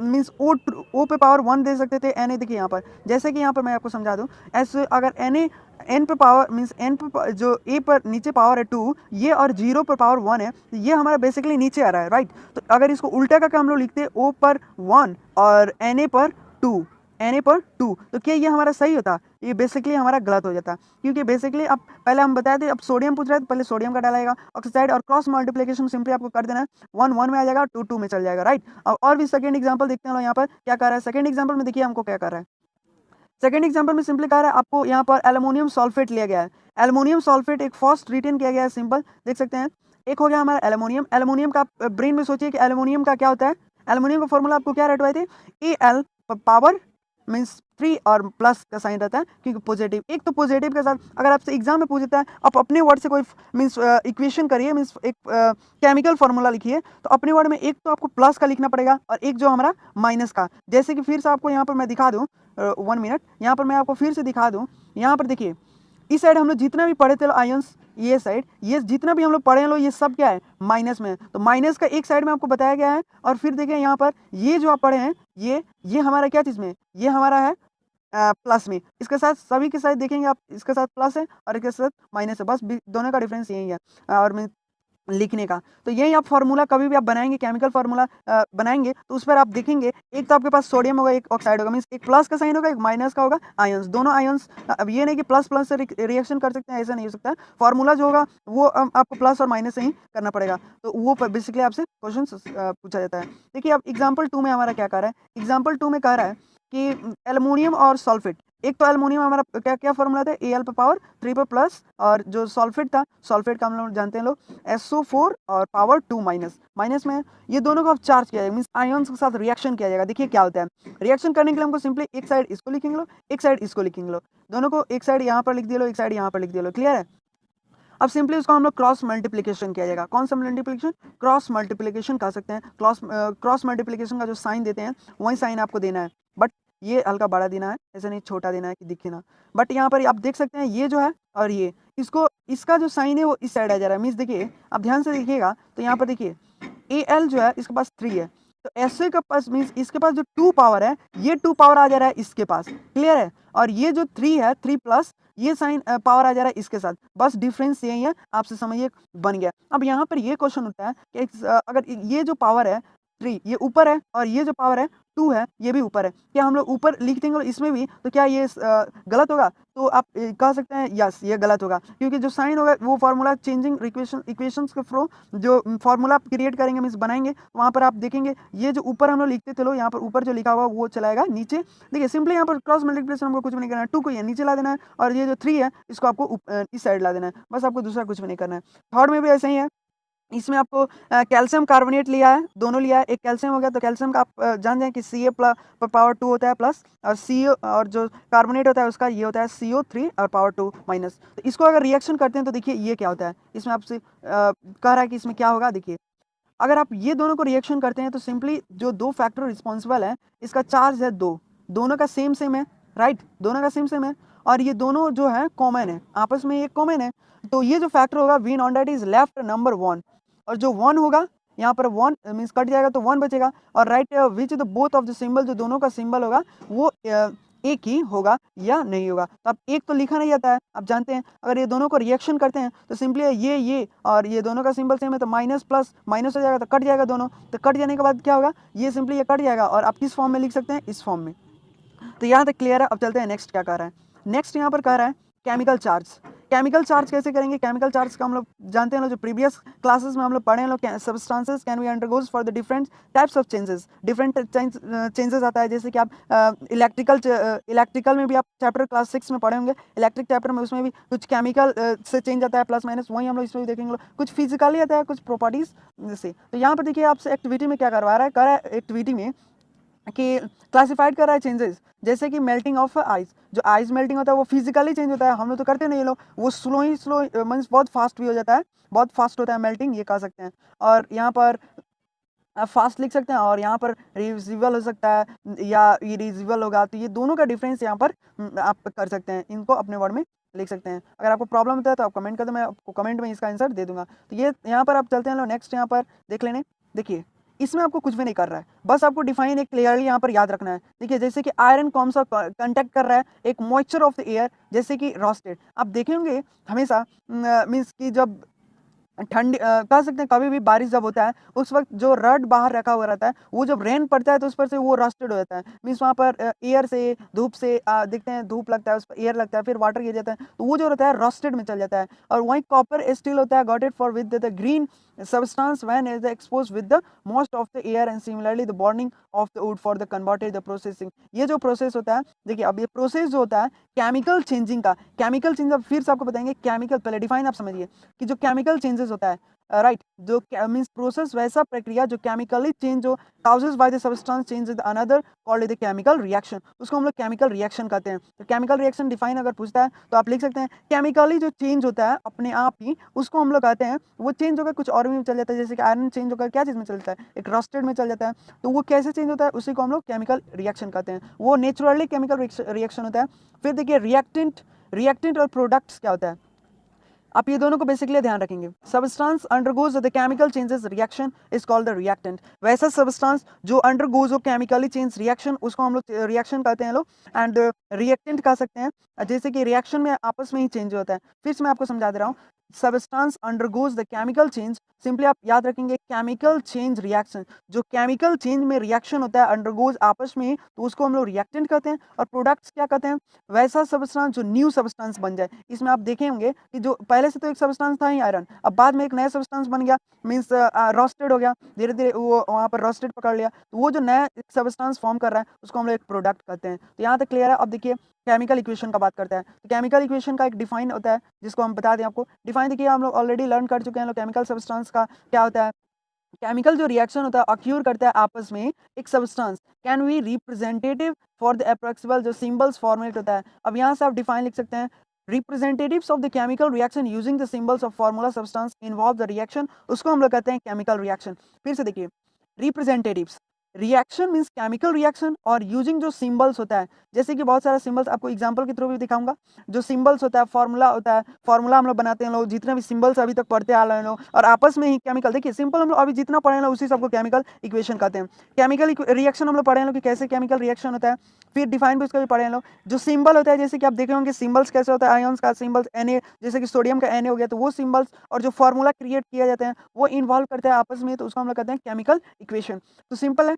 मीन्स O पे पावर 1 दे सकते थे Na। देखिए यहाँ पर जैसे कि यहाँ पर मैं आपको समझा दूँ, ऐसे अगर Na n पे पावर मीन्स n पे जो a पर नीचे पावर है 2, ये और 0 पर पावर 1 है, तो ये हमारा बेसिकली नीचे आ रहा है, राइट। तो अगर इसको उल्टा करके हम लोग लिखते हैं O पर 1 और Na पर 2, तो क्या ये हमारा सही होता? ये बेसिकली हमारा गलत हो जाता, क्योंकि बेसिकली अब पहले हम बताए थे अब सोडियम पूछ रहा है तो पहले सोडियम का डालेगा ऑक्साइड, और क्रॉस मल्टीप्लिकेशन सिंपली आपको कर देना है, 1 1 में आ जाएगा, 2 2 में चल जाएगा, राइट। और भी सेकंड एग्जांपल देखते हैं लोग यहाँ पर क्या कर रहा है। सेकंड एग्जांपल में देखिए हमको क्या कर रहा है। सेकंड एग्जांपल में सिंपली कह रहा है आपको यहाँ पर एल्युमिनियम सल्फेट लिया गया है। एल्युमिनियम सल्फेट एक फर्स्ट रिटेन किया गया है, सिंपल देख सकते हैं। एक हो गया हमारा एल्युमिनियम। एल्युमिनियम का ब्रेन में सोचिए कि एल्युमिनियम का क्या होता है। एल्युमिनियम का फॉर्मूला आपको क्या रटवाए थे, Al पावर मीन्स 3 और प्लस का साइन रहता है, क्योंकि पॉजिटिव, एक तो पॉजिटिव के साथ अगर आपसे एग्जाम में पूछता है आप अपने वर्ड से कोई मीन्स इक्वेशन करिए, मीन्स एक केमिकल फार्मूला लिखिए, तो अपने वर्ड में एक तो आपको प्लस का लिखना पड़ेगा और एक जो हमारा माइनस का। जैसे कि फिर से आपको यहाँ पर मैं दिखा दूँ, 1 मिनट, यहाँ पर मैं आपको फिर से दिखा दूँ। यहाँ पर देखिए इस साइड हम लोग जितना भी पढ़े थे आयंस, ये साइड ये जितना भी हम लोग पढ़े हैं लोग, ये सब क्या है माइनस में है, तो माइनस का एक साइड में आपको बताया गया है। और फिर देखिए यहाँ पर ये जो आप पढ़े हैं ये हमारा क्या चीज़ में, ये हमारा है प्लस में। इसके साथ सभी के साथ देखेंगे आप, इसके साथ प्लस है और इसके साथ माइनस है, बस दोनों का डिफरेंस यही है और मैं लिखने का। तो यही आप फार्मूला कभी भी आप बनाएंगे, केमिकल फार्मूला बनाएंगे तो उस पर आप देखेंगे एक तो आपके पास सोडियम होगा, एक ऑक्साइड होगा, मीन्स एक प्लस का साइन होगा, एक माइनस का होगा, आयंस, दोनों आयंस। अब ये नहीं कि प्लस प्लस से रिएक्शन कर सकते हैं, ऐसा नहीं हो सकता। फार्मूला जो होगा वो आपको प्लस और माइनस से ही करना पड़ेगा, तो वो बेसिकली आपसे क्वेश्चन पूछा जाता है। देखिए अब एग्जाम्पल 2 में हमारा क्या कह रहा है। एग्जाम्पल 2 में कह रहा है कि एल्युमिनियम और सल्फेट, एक तो एल्युमिनियम हमारा क्या क्या फॉर्मूला था, Al पे पावर 3 पर प्लस, और जो सल्फेट था, सल्फेट का हम लोग जानते हैं लोग SO4 और पावर 2 माइनस, माइनस में है। ये दोनों को आप चार्ज किया जाएगा, मीन्स आयंस के साथ रिएक्शन किया जाएगा। देखिए क्या होता है, रिएक्शन करने के लिए हमको सिंपली एक साइड इसको लिखेंगे लो, एक साइड इसको लिखेंगे लो, दोनों को एक साइड यहाँ पर लिख दिया लो, एक साइड यहाँ पर लिख दिया लो, क्लियर है। अब सिंपली उसको हम लोग क्रॉस मल्टीप्लिकेशन किया जाएगा। कौन सा मल्टीप्लिकेशन, क्रॉस मल्टीप्लिकेशन कह सकते हैं। क्रॉस मल्टीप्लिकेशन का जो साइन देते हैं वही साइन आपको देना है, बट ये हल्का बड़ा देना है, ऐसे नहीं छोटा देना है कि दिखे ना। बट यहाँ पर आप देख सकते हैं ये जो है और ये इसको इसका जो साइन है वो इस साइड आ जा रहा है। मीन्स देखिए आप ध्यान से देखिएगा तो यहाँ पर देखिए Al जो है इसके पास 3 है, तो ऐसे के पास मीन्स इसके पास जो 2 पावर है, ये 2 पावर आ जा रहा है इसके पास, क्लियर है। और ये जो 3 है, 3 प्लस ये साइन पावर आ जा रहा है इसके साथ, बस डिफरेंस यही है, आपसे समझिए बन गया। अब यहाँ पर ये क्वेश्चन होता है कि अगर ये जो पावर है 3 ये ऊपर है और ये जो पावर है 2 है ये भी ऊपर है, क्या हम लोग ऊपर लिख देंगे इसमें भी, तो क्या ये गलत होगा? तो आप कह सकते हैं यस ये गलत होगा, क्योंकि जो साइन होगा वो फार्मूला चेंजिंग इक्वेशंस के थ्रू जो फार्मूला आप क्रिएट करेंगे मीन्स बनाएंगे, वहाँ पर आप देखेंगे ये जो ऊपर हम लोग लिखते थे लोग, यहाँ पर ऊपर जो लिखा हुआ वो चलाएगा नीचे। देखिए सिंपली यहाँ पर क्रॉस मल्टीप्लिकेशन हमको कुछ भी नहीं करना है, 2 को ये नीचे ला देना है और ये जो 3 है इसको आपको इस साइड ला देना है, बस आपको दूसरा कुछ भी नहीं करना है। थर्ड में भी ऐसे ही है, इसमें आपको कैल्शियम कार्बोनेट लिया है, दोनों लिया है, एक कैल्शियम हो गया, तो कैल्शियम का आप जान जाएं कि Ca पर पावर 2 होता है प्लस, और CO और जो कार्बोनेट होता है उसका ये होता है CO3 और पावर 2 माइनस। तो इसको अगर रिएक्शन करते हैं तो देखिए ये क्या होता है, इसमें आपसे कह रहा है कि इसमें क्या होगा। देखिए अगर आप ये दोनों को रिएक्शन करते हैं तो सिंपली जो 2 फैक्टर रिस्पॉन्सिबल है इसका चार्ज है 2, दोनों का सेम है, राइट, दोनों का सेम है, और ये दोनों जो है कॉमन है, आपस में ये कॉमन है, तो ये जो फैक्टर होगा we known that is left number 1, और जो 1 होगा यहाँ पर 1 मीन्स कट जाएगा तो 1 बचेगा, और right which the both of the symbol, जो दोनों का सिंबल होगा वो एक ही होगा या नहीं होगा। तो अब एक तो लिखा नहीं जाता है, आप जानते हैं अगर ये दोनों को रिएक्शन करते हैं तो सिंपली ये और ये दोनों का सिंबल सेम है तो माइनस प्लस माइनस हो जाएगा तो कट जाएगा दोनों, तो कट जाने के बाद क्या होगा, ये सिंपली ये कट जाएगा और आप किस फॉर्म में लिख सकते हैं, इस फॉर्म में। तो यहाँ तक क्लियर है। अब चलते हैं नेक्स्ट क्या कह रहा है। नेक्स्ट यहाँ पर कह रहा है केमिकल चार्ज। केमिकल चार्ज कैसे करेंगे, केमिकल चार्ज का हम लोग जानते हैं, जो प्रीवियस क्लासेस में हम लोग पढ़े हैं लोग, substances can be undergoes for the different types of changes, different changes आता है। जैसे कि आप इलेक्ट्रिकल में भी आप चैप्टर क्लास 6 में पढ़े होंगे, इलेक्ट्रिक चैप्टर में, उसमें भी कुछ केमिकल से चेंज आता है प्लस माइनस, वही हम लोग इसमें भी देखेंगे, कुछ फिजिकली आता है, कुछ प्रॉपर्टीज जैसे। तो यहाँ पर देखिए आपसे एक्टिविटी में क्या करवा रहा है, कर रहा है एक्टिविटी में कि क्लासिफाइड कर रहा है चेंजेस, जैसे कि मेल्टिंग ऑफ आइस, जो आइस मेल्टिंग होता है वो फिजिकली चेंज होता है, हम लोग तो करते नहीं लोग, वो स्लो मीन्स बहुत फास्ट भी हो जाता है, बहुत फास्ट होता है मेल्टिंग, ये कह सकते हैं। और यहाँ पर आप फास्ट लिख सकते हैं और यहाँ पर रिविजिबल हो सकता है या इरिजिबल होगा, तो ये दोनों का डिफरेंस यहाँ पर आप कर सकते हैं, इनको अपने वर्ड में लिख सकते हैं। अगर आपको प्रॉब्लम होता है तो आप कमेंट कर दो, मैं आपको कमेंट में इसका आंसर दे दूंगा। तो ये यहाँ पर आप चलते हैं लोग नेक्स्ट, यहाँ पर देख लेने। देखिए इसमें आपको कुछ भी नहीं कर रहा है, बस आपको डिफाइन एक क्लियरली यहाँ पर याद रखना है। देखिए जैसे कि आयरन कौन सा कंटेक्ट कर रहा है, एक मॉइस्चर ऑफ द एयर, जैसे कि रोस्टेड। आप देखेंगे हमेशा मीन्स कि जब ठंडी कह सकते हैं कभी भी बारिश जब होता है उस वक्त जो रड बाहर रखा हुआ रहता है, वो जब रेन पड़ता है तो उस पर से वो रस्टेड हो जाता है, मीन्स वहाँ पर एयर से धूप से देखते हैं धूप लगता है, उस पर एयर लगता है, फिर वाटर गिर जाता है, तो वो जो रहता है रस्टेड में चल जाता है। और वहीं कॉपर स्टील होता है, got it for with the green substance when is exposed with the most of the air and similarly the burning of the wood for the converted the processing। ये जो प्रोसेस होता है, देखिए अब ये process जो होता है केमिकल चेंजिंग का, केमिकल चेंज अब फिर से आपको बताएंगे, केमिकल पहले डिफाइन आप समझिए कि जो केमिकल चेंजेस होता है राइट, जो मीन्स प्रोसेस वैसा प्रक्रिया जो केमिकली चेंज जो causes by the substance change another called the chemical reaction, उसको हम लोग केमिकल रिएक्शन कहते हैं। तो केमिकल रिएक्शन डिफाइन अगर पूछता है तो आप लिख सकते हैं केमिकली जो चेंज होता है अपने आप ही, उसको हम लोग कहते हैं वो चेंज होकर कुछ और में चल जाता है। जैसे कि आयरन चेंज होकर क्या चीज़ में चलता है, एक रस्टेड में चल जाता है, तो वो कैसे चेंज होता है उसी को हम लोग केमिकल रिएक्शन कहते हैं, वो नेचुरली केमिकल रिएक्शन होता है। फिर देखिए रिएक्टेंट और प्रोडक्ट्स क्या होता है, आप ये दोनों को बेसिकली ध्यान रखेंगे। Substance undergoes the chemical changes reaction is called the reactant, वैसा सब्सटेंस जो अंडरगोज हो केमिकली चेंज रिएक्शन उसको हम लोग रिएक्शन कहते हैं लोग, एंड रिएक्टेंट कह सकते हैं, जैसे कि रिएक्शन में आपस में ही चेंज होता है। फिर से मैं आपको समझा दे रहा हूँ, substance undergoes the chemical change, simply आप याद रखेंगे केमिकल चेंज रिएक्शन, जो केमिकल चेंज में रिएक्शन होता है अंडरगोज आपस में, तो उसको हम लोग रिएक्टेंट कहते हैं। और प्रोडक्ट्स क्या कहते हैं, वैसा सब्सटेंस जो न्यू सब्सटेंस बन जाए। इसमें आप देखे होंगे कि जो पहले से तो एक सब्सटेंस था ही आयरन, अब बाद में एक नया सब्सटेंस बन गया, मीन्स रोस्टेड हो गया, धीरे धीरे वो वहाँ पर रोस्टेड पकड़ लिया, तो वो जो नया सब्सटेंस फॉर्म कर रहा है उसको हम लोग एक प्रोडक्ट कहते हैं। तो यहाँ तक क्लियर है। अब देखिए केमिकल इक्वेशन का बात करते हैं, तो केमिकल इक्वेशन का एक डिफाइन होता है जिसको हम बता दें आपको। डिफाइन देखिए हम लोग ऑलरेडी लर्न कर चुके हैं लोग, केमिकल सब्सटेंस का क्या होता है। केमिकल जो रिएक्शन होता है अक्यूर करता है आपस में एक substance can be representative for the approximable, जो सिंबल्स फॉर्मेट होता है। अब यहाँ से आप डिफाइन लिख सकते हैं, representatives of the chemical reaction using the symbols of formula substance involve the reaction, उसको हम लोग कहते हैं केमिकल रिएक्शन। फिर से देखिए representatives, reaction means chemical reaction और यूजिंग जो सिंबल्स होता है, जैसे कि बहुत सारे सिंबल्स आपको एग्जांपल के थ्रू भी दिखाऊंगा। जो सिंबल्स होता है फॉर्मूला होता है, फॉर्मूला हम लोग बनाते हैं लोग, जितने भी सिंबल्स अभी तक पढ़ते आ रहे हैं लोग, और आपस में ही केमिकल, देखिए सिंपल हम लोग अभी जितना पढ़े हैं लोग उसी सबको केमिकल इक्वेशन कहते हैं। केमिकल रिएक्शन हम लोग पढ़े हैं लोग कि कैसे केमिकल रिएक्शन होता है, फिर डिफाइन भी उसका भी पढ़े हैं लोग। जो सिंबल होता है जैसे कि आप देखे होंगे सिंबल्स कैसे होता है, आयन्स का सिंबल्स Na, जैसे कि सोडियम का Na हो गया, तो वो सिंबल्स और जो फॉर्मूला क्रिएट किया जाता है वो इन्वॉल्व करता है आपस में, तो उसको हम लोग कहते हैं केमिकल इक्वेशन। तो सिंपल है।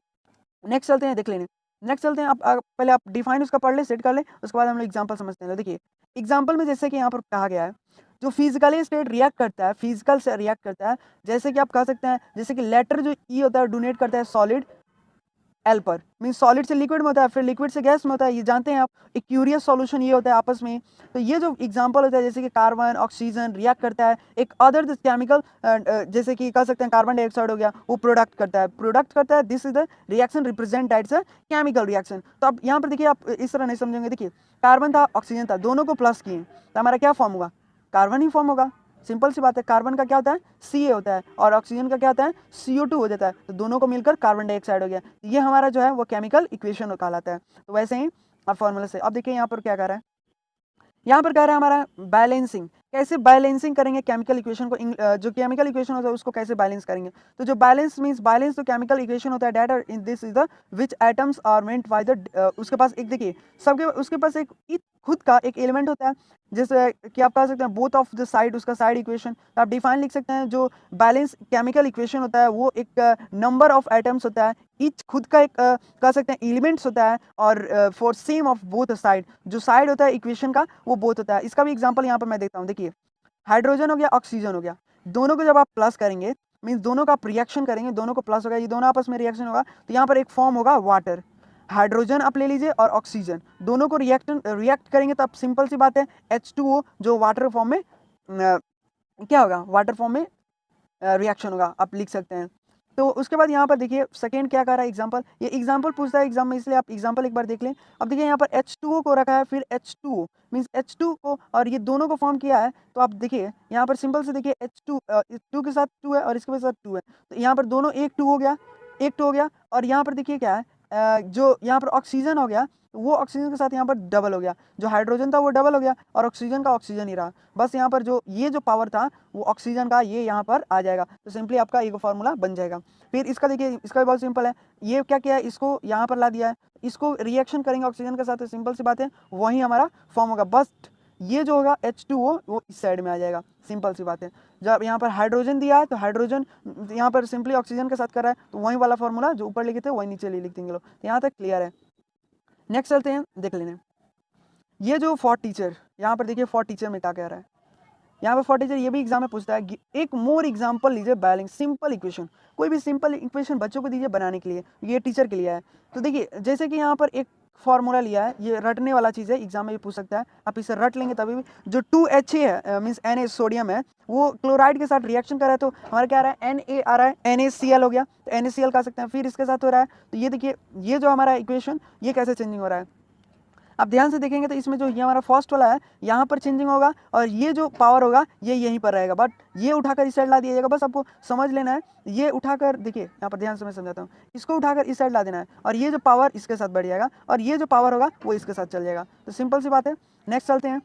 नेक्स्ट चलते हैं, देख लेने। नेक्स्ट चलते हैं, आप पहले आप डिफाइन उसका पढ़ ले, सेट कर ले, उसके बाद हम लोग एग्जांपल समझते हैं। देखिए एग्जांपल में जैसे कि यहाँ पर कहा गया है, जो फिजिकली स्टेट रिएक्ट करता है, फिजिकल से रिएक्ट करता है, जैसे कि आप कह सकते हैं, जैसे कि लेटर जो ई होता है डोनेट करता है सॉलिड एल पर, मीन सॉलिड से लिक्विड में होता है, फिर लिक्विड से गैस में होता है, ये जानते हैं आप। एक क्यूरियस सॉल्यूशन ये होता है आपस में। तो ये जो एग्जांपल होता है जैसे कि कार्बन ऑक्सीजन रिएक्ट करता है एक अदर केमिकल, जैसे कि कह सकते हैं कार्बन डाइऑक्साइड हो गया, वो प्रोडक्ट करता है, this is the reaction represent that's a chemical reaction. तो अब यहाँ पर देखिए आप इस तरह नहीं समझेंगे, देखिए कार्बन था ऑक्सीजन था, दोनों को प्लस किए तो हमारा क्या फॉर्म होगा, कार्बन ही फॉर्म होगा। सिंपल सी बात है, कार्बन का क्या होता है Ca होता है और ऑक्सीजन का क्या होता है CO2 हो जाता है, तो दोनों को मिलकर कार्बन डाइऑक्साइड हो गया। ये हमारा जो है वो केमिकल इक्वेशन कहलाता है। तो वैसे ही अब फॉर्मूला से अब देखिए यहाँ पर क्या कह रहा है, यहाँ पर कह रहा है हमारा बैलेंसिंग। कैसे बैलेंसिंग करेंगे केमिकल इक्वेशन को, जो केमिकल इक्वेशन होता है उसको कैसे बैलेंस करेंगे। तो जो बैलेंस मींस बैलेंस तो केमिकल इक्वेशन होता है that in this is the which atoms are meant by the, उसके पास एक देखिए सबके उसके पास एक खुद का एक एलिमेंट होता है, जैसे कि आप कह सकते हैं बोथ ऑफ द साइड, उसका साइड इक्वेशन। तो आप डिफाइन लिख सकते हैं जो बैलेंस केमिकल इक्वेशन होता है वो एक नंबर ऑफ एटम्स होता है, ईच खुद का एक कह सकते हैं एलिमेंट्स होता है, और for same of both side, जो साइड होता है इक्वेशन का वो बोथ होता है। इसका भी एग्जांपल यहाँ पर मैं देता हूँ। देखिए हाइड्रोजन हो गया, ऑक्सीजन हो गया, दोनों को जब आप प्लस करेंगे मीन्स दोनों का आप रिएक्शन करेंगे, दोनों को प्लस होगा, ये दोनों आपस में रिएक्शन होगा, तो यहाँ पर एक फॉर्म होगा वाटर। हाइड्रोजन आप ले लीजिए और ऑक्सीजन दोनों को रिएक्ट करेंगे तो आप सिंपल सी बात है H2O जो वाटर फॉर्म में क्या होगा, वाटर फॉर्म में रिएक्शन होगा, आप लिख सकते हैं। तो उसके बाद यहाँ पर देखिए सेकेंड क्या कर रहा है एग्जाम्पल, ये एग्जाम्पल पूछता है एग्जाम में, इसलिए आप एग्जाम्पल एक बार देख लें। अब देखिए यहाँ पर H2O को रखा है, फिर H2O मीन्स H2 को और ये दोनों को फॉर्म किया है, तो आप देखिए यहाँ पर सिंपल से देखिए H2 2 के साथ 2 है और इसके साथ 2 है, तो यहाँ पर दोनों एक 2 हो गया, एक 2 हो गया। और यहाँ पर देखिए क्या है जो यहाँ पर ऑक्सीजन हो गया वो ऑक्सीजन के साथ यहाँ पर डबल हो गया, जो हाइड्रोजन था वो डबल हो गया और ऑक्सीजन का ऑक्सीजन ही रहा। बस यहाँ पर जो ये जो पावर था वो ऑक्सीजन का ये यहाँ पर आ जाएगा, तो सिंपली आपका एक फार्मूला बन जाएगा। फिर इसका देखिए इसका भी बहुत सिंपल है, ये क्या किया है इसको यहाँ पर ला दिया है, इसको रिएक्शन करेंगे ऑक्सीजन के साथ, तो सिंपल सी बात है वही हमारा फॉर्म होगा। बस ये जो होगा H2O वो इस साइड में आ जाएगा, सिंपल सी बात है। जब यहाँ पर हाइड्रोजन दिया है तो हाइड्रोजन यहाँ पर सिंपली ऑक्सीजन के साथ कर रहा है, तो वही वाला फॉर्मूला जो ऊपर लिखे थे वही नीचे लिख देंगे लोग। तो यहाँ तक क्लियर है। नेक्स्ट चलते हैं, देख लेने ये जो फॉर टीचर, यहाँ पर देखिए फॉर टीचर में क्या कह रहा है। यहाँ पर फॉर टीचर ये भी एग्जाम में पूछता है, एक मोर एग्जाम्पल लीजिए बैलेंस सिंपल इक्वेशन, कोई भी सिंपल इक्वेशन बच्चों को दीजिए बनाने के लिए, ये टीचर के लिए है। तो देखिए जैसे कि यहाँ पर एक फॉर्मूला लिया है, ये रटने वाला चीज़ है, एग्जाम में भी पूछ सकता है, आप इसे रट लेंगे तभी भी। जो 2HA है मीन्स Na सोडियम है, वो क्लोराइड के साथ रिएक्शन कर रहा है, तो हमारा क्या आ रहा है Na आ रहा है, NaCl हो गया, तो NaCl कह सकते हैं। फिर इसके साथ हो रहा है, तो ये देखिए ये जो हमारा इक्वेशन ये कैसे चेंजिंग हो रहा है, आप ध्यान से देखेंगे तो इसमें जो ये हमारा फर्स्ट वाला है यहाँ पर चेंजिंग होगा और ये जो पावर होगा ये यहीं पर रहेगा, बट ये उठाकर इस साइड ला दिया जाएगा। बस आपको समझ लेना है, ये उठाकर देखिए यहाँ पर ध्यान से मैं समझाता हूँ, इसको उठाकर इस साइड ला देना है और ये जो पावर इसके साथ बढ़ जाएगा और ये जो पावर होगा वो इसके साथ चल जाएगा। तो सिंपल सी बात है। नेक्स्ट चलते हैं,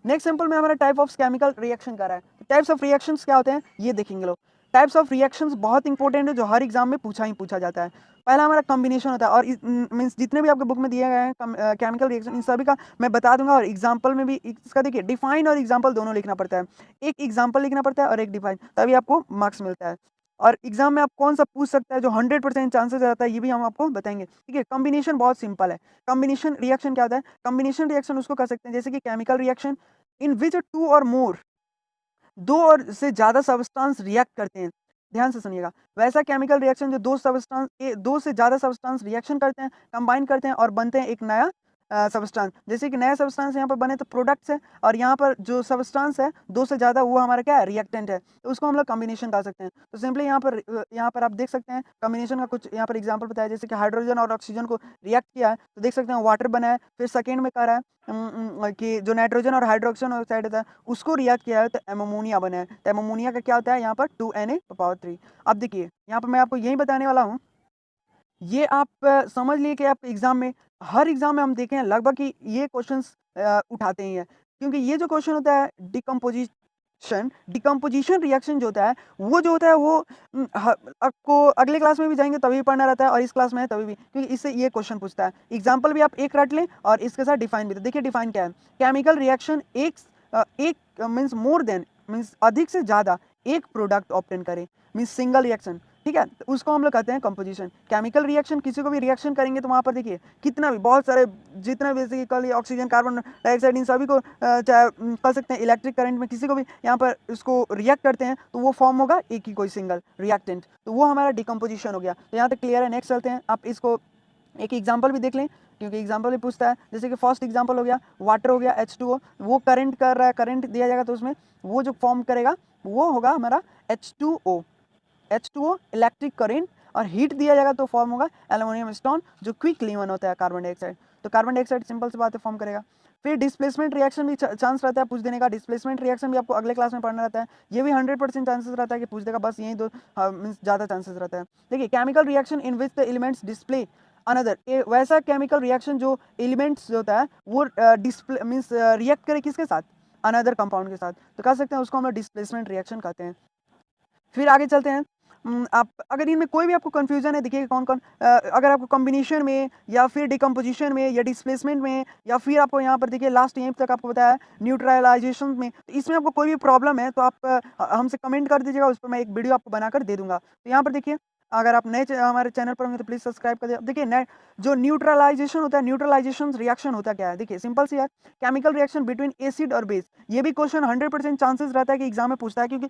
नेक्स्ट सिंपल में हमारा टाइप ऑफ केमिकल रिएक्शन कर रहा है। टाइप्स ऑफ रिएक्शंस क्या होते हैं ये देखेंगे लोग। टाइप्स ऑफ रिएक्शंस बहुत इंपॉर्टेंट है, जो हर एग्जाम में पूछा ही पूछा जाता है। पहला हमारा कॉम्बिनेशन होता है, और मीन्स जितने भी आपके बुक में दिए गए हैं केमिकल रिएक्शन इन सभी का मैं बता दूंगा, और एग्जाम्पल में भी इसका देखिए डिफाइन और एग्जाम्पल दोनों लिखना पड़ता है, एक एग्जाम्पल लिखना पड़ता है और एक डिफाइन, तभी आपको मार्क्स मिलता है। और एग्जाम में आप कौन सा पूछ सकता है जो 100% चांसेस रहता है ये भी हम आपको बताएंगे। ठीक है, कॉम्बिनेशन बहुत सिंपल है। कॉम्बिनेशन रिएक्शन क्या होता है, कॉम्बिनेशन रिएक्शन उसको कर सकते हैं जैसे कि केमिकल रिएक्शन इन विच 2 और मोर, 2 और से ज़्यादा सब्सटेंस रिएक्ट करते हैं। ध्यान से सुनिएगा, वैसा केमिकल रिएक्शन जो 2 से ज़्यादा सब्सटेंस रिएक्शन करते हैं, कंबाइन करते हैं और बनते हैं एक नया सब्सटेंस। जैसे कि नया सब्सटेंस यहाँ पर बने तो प्रोडक्ट्स है, और यहाँ पर जो सब्सटेंस है 2 से ज़्यादा वो हमारा क्या है रिएक्टेंट है, तो उसको हम लोग कॉम्बिनेशन कर सकते हैं। तो सिंपली यहाँ पर आप देख सकते हैं कॉम्बिनेशन का कुछ यहाँ पर एग्जाम्पल बताया, जैसे कि हाइड्रोजन और ऑक्सीजन को रिएक्ट किया है तो देख सकते हैं वाटर बना है। फिर सेकेंड में कह रहा है कि जो नाइट्रोजन और हाइड्रोक्सन ऑक्साइड होता है उसको रिएक्ट किया है तो एमोनिया बना है। तो एमोनिया का क्या होता है यहाँ पर 2Na⁴। अब देखिए यहाँ पर मैं आपको यही बताने वाला हूँ, ये आप समझ लिए कि आप एग्जाम में हर एग्जाम में हम देखें लगभग कि ये क्वेश्चंस उठाते ही हैं, क्योंकि ये जो क्वेश्चन होता है डिकम्पोजिशन रिएक्शन जो होता है वो आपको अगले क्लास में भी जाएंगे तभी पढ़ना रहता है, और इस क्लास में है तभी भी, क्योंकि इससे ये क्वेश्चन पूछता है। एग्जाम्पल भी आप एक रट लें और इसके साथ डिफाइन भी। तो देखिए डिफाइन क्या है, केमिकल रिएक्शन एक मीन्स मोर देन मीन्स अधिक से ज़्यादा एक प्रोडक्ट ऑब्टेन करें, मीन्स सिंगल रिएक्शन। ठीक है, तो उसको हम लोग कहते हैं कंपोजिशन। केमिकल रिएक्शन किसी को भी रिएक्शन करेंगे तो वहाँ पर देखिए कितना भी बहुत सारे जितना basically oxygen carbon dioxide in सभी को चाहे कह सकते हैं इलेक्ट्रिक करंट में किसी को भी यहाँ पर उसको रिएक्ट करते हैं तो वो फॉर्म होगा एक ही कोई सिंगल रिएक्टेंट, तो वो हमारा डिकम्पोजिशन हो गया। तो यहाँ तक क्लियर है। नेक्स्ट चलते हैं, आप इसको एक एग्जाम्पल भी देख लें क्योंकि एग्जाम्पल भी पूछता है। जैसे कि फर्स्ट एग्जाम्पल हो गया वाटर हो गया H2O, वो करंट कर रहा है, करंट दिया जाएगा तो उसमें वो जो फॉर्म करेगा वो होगा हमारा H2O इलेक्ट्रिक करंट, और हीट दिया जाएगा तो फॉर्म होगा एल्युमिनियम स्टोन जो क्विकली बर्न होता है कार्बन डाइऑक्साइड। तो कार्बन डाइऑक्साइड सिंपल सी बात है फॉर्म करेगा। फिर डिस्प्लेसमेंट रिएक्शन भी चांस रहता है पूछ देने का, डिस्प्लेसमेंट रिएक्शन भी आपको अगले क्लास में पढ़ना रहता है, ये भी 100% चांसेस रहता है कि पूछ देगा, बस यही दो मीन्स ज़्यादा चांसेस रहता है। देखिए chemical reaction in which the elements display another, वैसा केमिकल रिएक्शन जो एलिमेंट्स जो होता है वो डिस्प्ले मीन्स रिएक्ट करे किसके साथ, अनदर कंपाउंड के साथ, तो कह सकते हैं उसको हम लोग डिस्प्लेसमेंट रिएक्शन कहते हैं। फिर आगे चलते हैं। आप अगर इनमें कोई भी आपको कन्फ्यूजन है, देखिए कौन कौन अगर आपको कॉम्बिनेशन में या फिर डिकम्पोजिशन में या डिस्प्लेसमेंट में या फिर आपको यहाँ पर देखिए लास्ट यहीं तक आपको बताया न्यूट्रलाइजेशन में, तो इसमें आपको कोई भी प्रॉब्लम है तो आप हमसे कमेंट कर दीजिएगा, उस पर मैं एक वीडियो आपको बनाकर दे दूंगा। तो यहाँ पर देखिए अगर आप नए हमारे चैनल पर होंगे तो प्लीज़ सब्सक्राइब कर दीजिए। देखिए नए जो न्यूट्रलाइजेशन होता है, न्यूट्रलाइजेशन रिएक्शन होता क्या है, देखिए सिंपल सी है, केमिकल रिएक्शन बिटवीन एसिड और बेस। ये भी क्वेश्चन 100% चांसेस रहता है कि एग्जाम में पूछता है, क्योंकि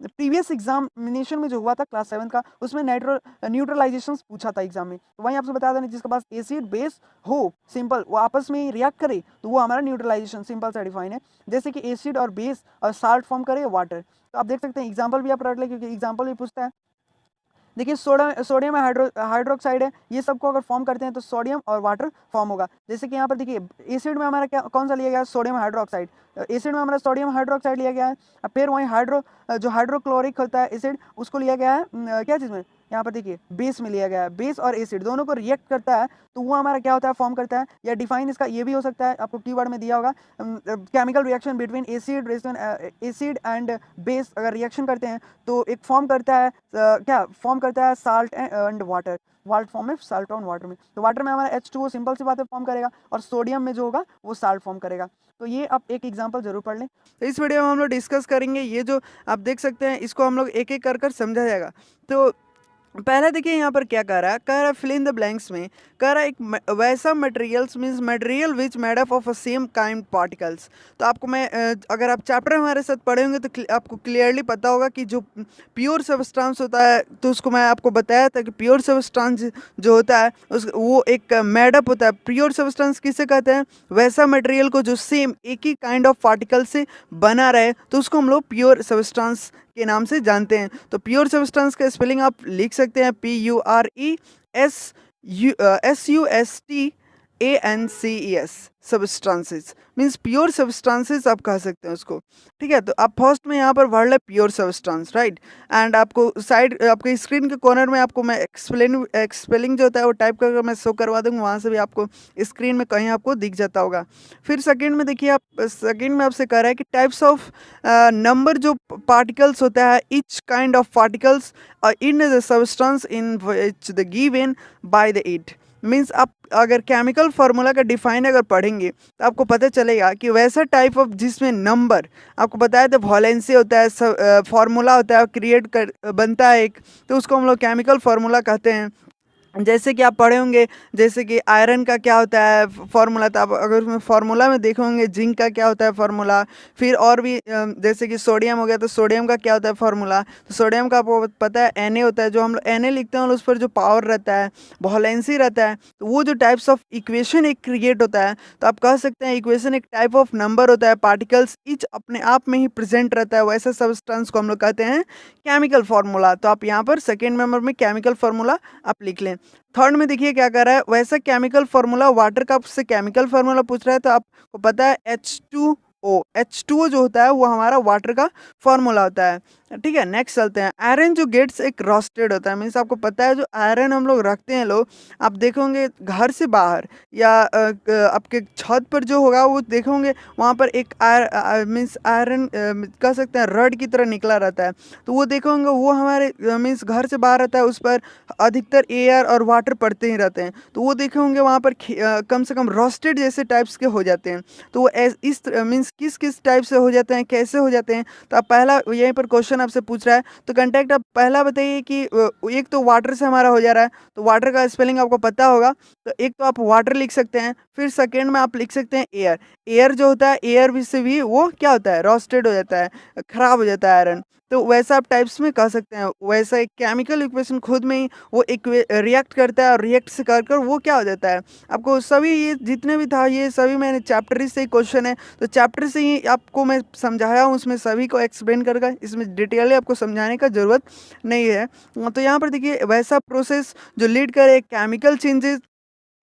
प्रीवियस एग्जामिनेशन में जो हुआ था क्लास 7 का, उसमें न्यूट्रलाइजेशन पूछा था एग्जाम में। तो वहीं आपसे बता दें जिसके पास एसिड बेस हो, सिंपल वो आपस में रिएक्ट करे, तो वो हमारा न्यूट्रलाइजेशन सिंपल सा डिफाइन है। जैसे कि एसिड और बेस और साल्ट फॉर्म करे वाटर। तो आप देख सकते हैं एग्जाम्पल भी आप रख लें, क्योंकि एग्जाम्पल भी पूछता है। देखिए सोडियम हाइड्रोक्साइड है, ये सबको अगर फॉर्म करते हैं तो सोडियम और वाटर फॉर्म होगा। जैसे कि यहाँ पर देखिए एसिड में हमारा क्या कौन सा लिया गया है, सोडियम हाइड्रोक्साइड। एसिड में हमारा सोडियम हाइड्रोक्साइड लिया गया है। फिर वहीं जो हाइड्रोक्लोरिक होता है एसिड, उसको लिया गया है क्या चीज़ में, यहाँ पर देखिए बेस में लिया गया है। बेस और एसिड दोनों को रिएक्ट करता है तो वो हमारा क्या होता है, फॉर्म करता है। या डिफाइन इसका ये भी हो सकता है, आपको कीवर्ड में दिया होगा, chemical reaction between acid and base अगर रिएक्शन करते हैं तो एक फॉर्म करता है क्या फॉर्म करता है, साल्ट एंड वाटर। वाल्ट फॉर्म में साल्ट और वाटर में, तो वाटर में हमारा H2O सिंपल सी बात है फॉर्म करेगा, और सोडियम में जो होगा वो साल्ट फॉर्म करेगा। तो ये आप एक एग्जांपल जरूर पढ़ लें। तो इस वीडियो में हम लोग डिस्कस करेंगे, ये जो आप देख सकते हैं इसको हम लोग एक एक कर समझा जाएगा। तो पहला देखिए यहाँ पर क्या कह रहा है फिल इन द ब्लैंक्स में कह रहा है एक वैसा materials means material which made up of a same kind particles. तो आपको मैं अगर आप चैप्टर हमारे साथ पढ़े होंगे तो आपको क्लियरली पता होगा कि जो प्योर सबस्टांस होता है, तो उसको मैं आपको बताया था कि प्योर सबस्टांस जो होता है वो एक मेडअप होता है। प्योर सबस्टांस किसे कहते हैं, वैसा मटेरियल को जो सेम एक ही काइंड ऑफ पार्टिकल से बना रहे, तो उसको हम लोग प्योर सबस्टांस के नाम से जानते हैं। तो प्योर सबस्टेंस का स्पेलिंग आप लिख सकते हैं PURESUSTANCES, substances means pure substances आप कह सकते हैं उसको। ठीक है, तो आप फर्स्ट में यहाँ पर वर्ड है प्योर सबस्टांस, राइट। एंड आपको साइड आपके स्क्रीन के कॉर्नर में आपको मैं एक्सपेलिंग जो होता है वो टाइप करके मैं शो करवा दूंगा, वहाँ से भी आपको स्क्रीन में कहीं आपको दिख जाता होगा। फिर सेकंड में देखिए, आप सेकंड में आपसे कह रहा है कि टाइप्स ऑफ नंबर जो पार्टिकल्स होता है, etch kind of particles in the substance in which the given by the it. Means आप अगर केमिकल फार्मूला का डिफाइन अगर पढ़ेंगे तो आपको पता चलेगा कि वैसा टाइप ऑफ जिसमें नंबर आपको बताया तो वैलेंसी होता है, फार्मूला होता है, क्रिएट कर बनता है एक, तो उसको हम लोग केमिकल फार्मूला कहते हैं। जैसे कि आप पढ़े होंगे, जैसे कि आयरन का क्या होता है फार्मूला, तो आप अगर उसमें फार्मूला में देखोगे जिंक का क्या होता है फार्मूला। फिर और भी जैसे कि सोडियम हो गया, तो सोडियम का क्या होता है फार्मूला, तो सोडियम का आपको पता है Na होता है, जो हम लोग Na लिखते हैं और उस पर जो पावर रहता है, वैलेंसी रहता है, तो वो जो टाइप्स ऑफ इक्वेशन एक क्रिएट होता है, तो आप कह सकते हैं इक्वेशन एक टाइप ऑफ नंबर होता है, पार्टिकल्स ईच अपने आप में ही प्रेजेंट रहता है, वैसा सब्सटेंस को हम लोग कहते हैं केमिकल फार्मूला। तो आप यहाँ पर सेकेंड नंबर में केमिकल फार्मूला आप लिख लें। थर्ड में देखिए क्या कर रहा है, वैसा केमिकल फार्मूला वाटर का आपसे केमिकल फार्मूला पूछ रहा है, तो आपको पता है H2O जो होता है वो हमारा वाटर का फार्मूला होता है। ठीक है, नेक्स्ट चलते हैं। आयरन जो गेट्स एक रोस्टेड होता है, मीन्स आपको पता है जो आयरन हम लोग रखते हैं लोग, आप देखोगे घर से बाहर या आपके छत पर जो होगा वो देखोगे वहाँ पर एक मीन्स आयरन कह सकते हैं रड की तरह निकला रहता है, तो वो देखोगे वो हमारे मीन्स घर से बाहर रहता है, उस पर अधिकतर एयर और वाटर पड़ते ही रहते हैं, तो वो देखोगे वहाँ पर कम से कम रोस्टेड जैसे टाइप्स के हो जाते हैं। तो वो इस मीन्स किस किस टाइप से हो जाते हैं, कैसे हो जाते हैं, तो आप पहला यहीं पर क्वेश्चन आपसे पूछ रहा है, तो कंटेक्ट आप पहला बताइए कि एक तो वाटर से हमारा हो जा रहा है, तो वाटर का स्पेलिंग आपको पता होगा, तो एक तो आप वाटर लिख सकते हैं। फिर सेकेंड में आप लिख सकते हैं एयर। एयर जो होता है, एयर भी से भी वो क्या होता है, रोस्टेड हो जाता है, खराब हो जाता है आयरन, तो वैसा आप टाइप्स में कह सकते हैं। वैसा एक केमिकल इक्वेशन खुद में ही वो एक रिएक्ट करता है, और रिएक्ट से कर वो क्या हो जाता है। आपको सभी ये जितने भी था ये सभी मैंने चैप्टर से ही क्वेश्चन है, तो चैप्टर से ही आपको मैं समझाया हूँ, उसमें सभी को एक्सप्लेन करके, इसमें डिटेल आपको समझाने का ज़रूरत नहीं है। तो यहाँ पर देखिए वैसा प्रोसेस जो लीड करे केमिकल चेंजेस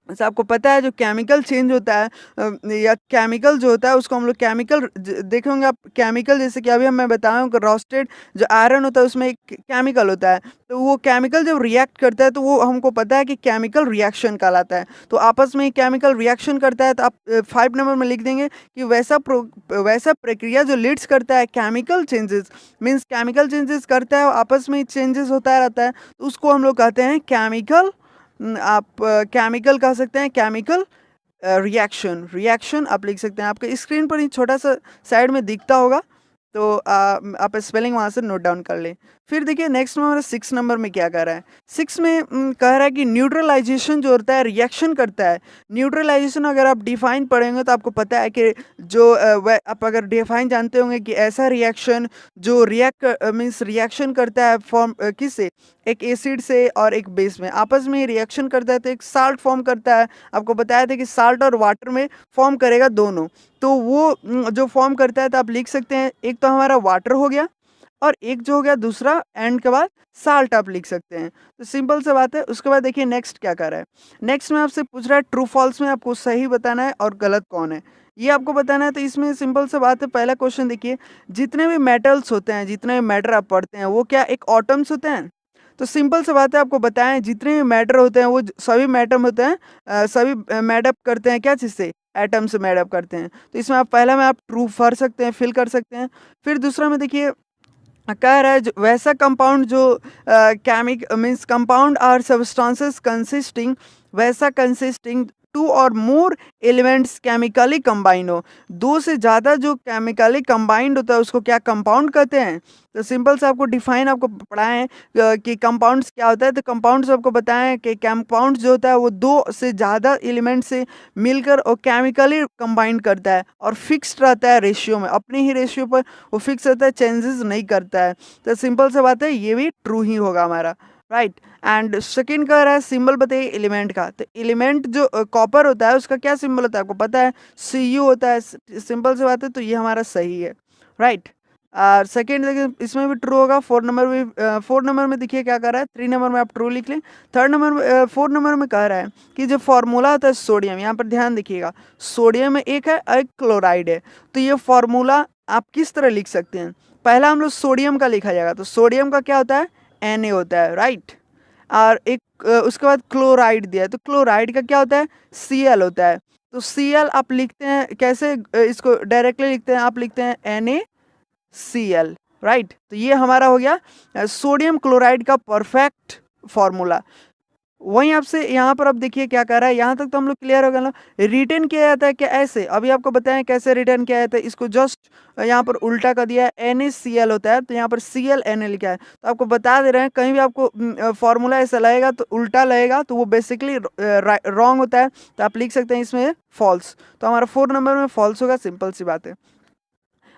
जैसे आपको पता है जो केमिकल चेंज होता है या केमिकल जो होता है उसको हम लोग केमिकल देखे होंगे आप। केमिकल जैसे कि अभी मैं बताया हूँ कि रोस्टेड जो आयरन होता है उसमें एक केमिकल होता है, तो वो केमिकल जब रिएक्ट करता है तो वो हमको पता है कि केमिकल रिएक्शन कहलाता है। तो आपस में केमिकल रिएक्शन करता है तो आप 5 नंबर में लिख देंगे कि वैसा प्रक्रिया जो लीड्स करता है chemical changes, means chemical changes करता है आपस में चेंजेस होता रहता है, तो उसको हम लोग कहते हैं केमिकल। आप केमिकल कह सकते हैं, केमिकल रिएक्शन। रिएक्शन आप लिख सकते हैं, आपके स्क्रीन पर ही छोटा सा साइड में दिखता होगा, तो आप स्पेलिंग वहाँ से नोट डाउन कर लें। फिर देखिए नेक्स्ट में हमारा 6 नंबर में क्या कह रहा है। 6 में कह रहा है कि न्यूट्रलाइजेशन जो होता है रिएक्शन करता है। न्यूट्रलाइजेशन अगर आप डिफाइन पढ़ेंगे तो आपको पता है कि जो आप अगर डिफाइन जानते होंगे कि ऐसा रिएक्शन जो मीन्स रिएक्शन करता है फॉर्म किससे, एक एसिड से और एक बेस में आपस में रिएक्शन करता है तो एक साल्ट फॉर्म करता है। आपको बताया था कि साल्ट और वाटर में फॉर्म करेगा दोनों, तो वो जो फॉर्म करता है तो आप लिख सकते हैं एक तो हमारा वाटर हो गया और एक जो हो गया दूसरा एंड के बाद साल्ट आप लिख सकते हैं। तो सिंपल सा बात है। उसके बाद देखिए नेक्स्ट क्या कर रहा है। नेक्स्ट में आपसे पूछ रहा है ट्रू फॉल्स में आपको सही बताना है और गलत कौन है ये आपको बताना है। तो इसमें सिंपल सा बात है, पहला क्वेश्चन देखिए, जितने भी मेटल्स होते हैं, जितने भी मैटर आप पढ़ते हैं वो क्या एक ऑटम्स होते हैं। तो सिंपल सा बात है, आपको बताएं जितने भी मैटर होते हैं वो सभी मैटम होते हैं, सभी मैडअप करते हैं क्या चीज़ से, एटम से मैडअप करते हैं। तो इसमें आप पहला में आप ट्रू भर सकते हैं, फिल कर सकते हैं। फिर दूसरा में देखिए कह रहा है वैसा कंपाउंड जो chemic means compound are substances consisting, वैसा consisting two or more elements chemically combined हो। दो से ज़्यादा जो केमिकली कंबाइंड होता है उसको क्या कंपाउंड कहते हैं। तो सिंपल से आपको डिफाइन आपको पढ़ाएं कि कंपाउंड्स क्या होता है। तो कंपाउंड्स आपको बताएं कि कंपाउंड्स जो होता है वो दो से ज़्यादा एलिमेंट से मिलकर और केमिकली कंबाइंड करता है और फिक्स्ड रहता है रेशियो में, अपने ही रेशियो पर वो फिक्स रहता है, चेंजेस नहीं करता है। तो सिंपल से बात है ये भी ट्रू ही होगा हमारा, राइट। एंड सेकंड कह रहा है सिंबल बताइए एलिमेंट का। तो एलिमेंट जो कॉपर होता है उसका क्या सिंबल होता है आपको पता है, Cu होता है। सिंपल से बात है, तो ये हमारा सही है, राइट। और सेकेंड देखिए इसमें भी ट्रू होगा। 4 नंबर भी 4 नंबर में देखिए क्या कर रहा है, 3 नंबर में आप ट्रू लिख लें। 3 नंबर में 4 नंबर में कह रहा है कि जो फार्मूला होता है सोडियम, यहाँ पर ध्यान देखिएगा, सोडियम में एक है और एक क्लोराइड है। तो ये फार्मूला आप किस तरह लिख सकते हैं। पहला हम लोग सोडियम का लिखा जाएगा, तो सोडियम का क्या होता है, Na होता है, राइट। और एक उसके बाद क्लोराइड दिया है, तो क्लोराइड का क्या होता है, Cl होता है। तो Cl आप लिखते हैं कैसे, इसको डायरेक्टली लिखते हैं, आप लिखते हैं NaCl, राइट। तो ये हमारा हो गया सोडियम क्लोराइड का परफेक्ट फॉर्मूला। वहीं आपसे यहाँ पर अब देखिए क्या कर रहा है, यहाँ तक तो हम लोग क्लियर हो गए ना। रिटर्न किया जाता है क्या ऐसे, अभी आपको बताएं कैसे रिटर्न किया जाता है। इसको जस्ट यहाँ पर उल्टा कर दिया है, NaCl होता है तो यहाँ पर Cl Na लिखा है। तो आपको बता दे रहे हैं कहीं भी आपको फॉर्मूला ऐसा लगेगा तो उल्टा लगेगा तो वो बेसिकली रॉन्ग होता है, तो आप लिख सकते हैं इसमें फॉल्स। तो हमारा 4 नंबर में फॉल्स होगा, सिंपल सी बात है।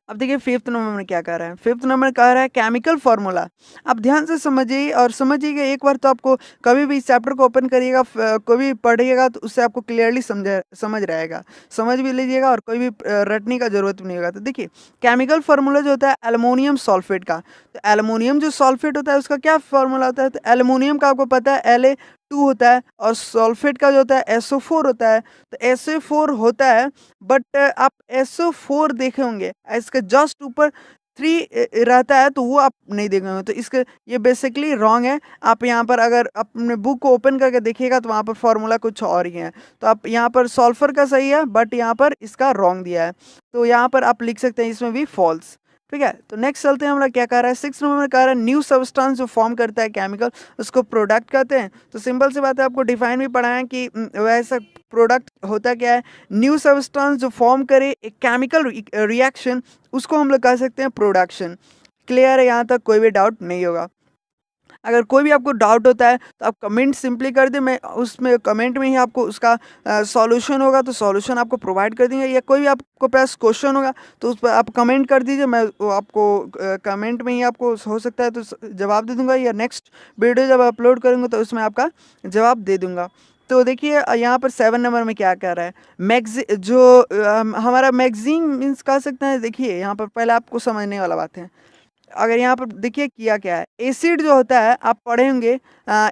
अब देखिए 5th नंबर में क्या कह रहा है। 5th नंबर में कह रहा है केमिकल फार्मूला। आप ध्यान से समझिए और समझिएगा एक बार, तो आपको कभी भी इस चैप्टर को ओपन करिएगा, कोई भी पढ़िएगा तो उससे आपको क्लियरली समझ रहेगा, समझ भी लीजिएगा और कोई भी रटने का जरूरत भी नहीं होगा। तो देखिए केमिकल फार्मूला जो होता है एल्युमिनियम सल्फेट का, तो एल्युमिनियम जो सल्फेट होता है उसका क्या फार्मूला होता है। तो एल्युमिनियम का आपको पता है La2 होता है और सल्फेट का जो होता है SO4 होता है। तो SO4 होता है, बट आप SO4 देखे होंगे इसके जस्ट ऊपर 3 रहता है, तो वो आप नहीं देखे होंगे। तो इसके ये बेसिकली रॉन्ग है। आप यहाँ पर अगर अपने बुक को ओपन करके देखिएगा तो वहाँ पर फॉर्मूला कुछ और ही है। तो आप यहाँ पर सल्फर का सही है बट यहाँ पर इसका रॉन्ग दिया है, तो यहाँ पर आप लिख सकते हैं इसमें भी फॉल्स, ठीक है। तो नेक्स्ट चलते हैं, हमारा क्या कह रहा है 6 नंबर में कह रहा है न्यू सब्सटेंस जो फॉर्म करता है केमिकल उसको प्रोडक्ट कहते हैं। तो सिंपल सी बात है, आपको डिफाइन भी पढ़ा है कि वैसा प्रोडक्ट होता क्या है, न्यू सब्सटेंस जो फॉर्म करे एक केमिकल रिएक्शन उसको हम लोग कह सकते हैं प्रोडक्शन। क्लियर है, यहाँ तक कोई भी डाउट नहीं होगा। अगर कोई भी आपको डाउट होता है तो आप कमेंट सिंपली कर दें, मैं उसमें कमेंट में ही आपको उसका सॉल्यूशन होगा तो सॉल्यूशन आपको प्रोवाइड कर देंगे, या कोई भी आपको पास क्वेश्चन होगा तो उस पर आप कमेंट कर दीजिए, मैं वो आपको कमेंट में ही आपको हो सकता है तो जवाब दे दूंगा, या नेक्स्ट वीडियो जब अपलोड करूँगा तो उसमें आपका जवाब दे दूंगा। तो देखिए यहाँ पर 7 नंबर में क्या कह रहा है, हमारा मैगजीन मीन्स कह सकते हैं। देखिए यहाँ पर पहले आपको समझने वाला बात है, अगर यहाँ पर देखिए किया क्या है, एसिड जो होता है आप पढ़े होंगे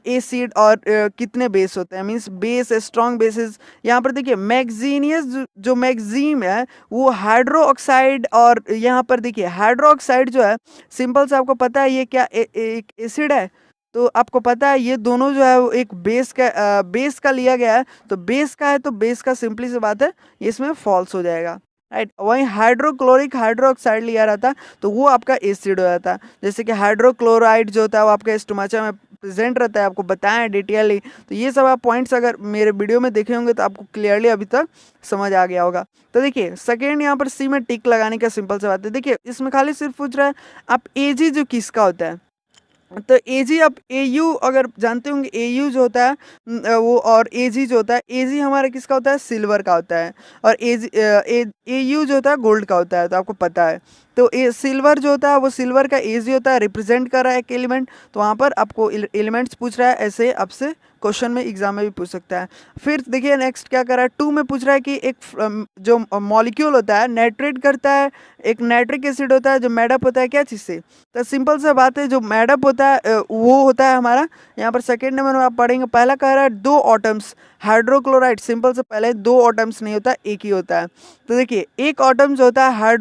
एसिड और कितने बेस होते हैं, मीन्स बेस स्ट्रॉन्ग बेसिस। यहाँ पर देखिए मैग्जीनियस जो मैग्जीम है वो हाइड्रो ऑक्साइड, और यहाँ पर देखिए हाइड्रो ऑक्साइड जो है सिंपल से आपको पता है ये क्या एक एसिड है, तो आपको पता है ये दोनों जो है वो एक बेस का लिया गया है, तो बेस का है तो बेस का सिंपली सी बात है इसमें फॉल्स हो जाएगा, राइट। वहीं हाइड्रोक्लोरिक हाइड्रोक्साइड लिया रहता तो वो आपका एसिड हो जाता। जैसे कि हाइड्रोक्लोराइड जो होता है वो आपके स्टोमाचा में प्रेजेंट रहता है, आपको बताएं डिटेयली। तो ये सब आप पॉइंट्स अगर मेरे वीडियो में देखे होंगे तो आपको क्लियरली अभी तक समझ आ गया होगा। तो देखिए सेकेंड यहाँ पर सी में टिक लगाने का सिंपल सा बात है। देखिए इसमें खाली सिर्फ पूछ रहा है आप एजी जो किसका होता है, तो एजी आप एयू अगर जानते होंगे, एयू जो होता है वो, और एजी जो होता है, एजी हमारा किसका होता है, सिल्वर का होता है, और एजी एयू जो होता है गोल्ड का होता है, तो आपको पता है। तो सिल्वर जो होता है वो सिल्वर का एजी होता है, रिप्रेजेंट कर रहा है एक एलिमेंट, तो वहाँ पर आपको एलिमेंट्स पूछ रहा है, ऐसे आपसे क्वेश्चन में एग्जाम में भी पूछ सकता है। फिर देखिए नेक्स्ट क्या कर रहा है, 2 में पूछ रहा है कि एक जो मॉलिक्यूल होता है नाइट्रेट करता है, एक नाइट्रिक एसिड होता है जो मैडअप होता है क्या चीज़ से, तो सिंपल सा बात है जो मैडअप होता है वो होता है हमारा, यहाँ पर सेकेंड नंबर में आप पढ़ेंगे, पहला कह रहा है 2 ऑटम्स हाइड्रोक्लोराइड, सिंपल से पहले 2 ऑटम्स नहीं होता, एक ही होता है। तो देखिए एक ऑटम जो होता है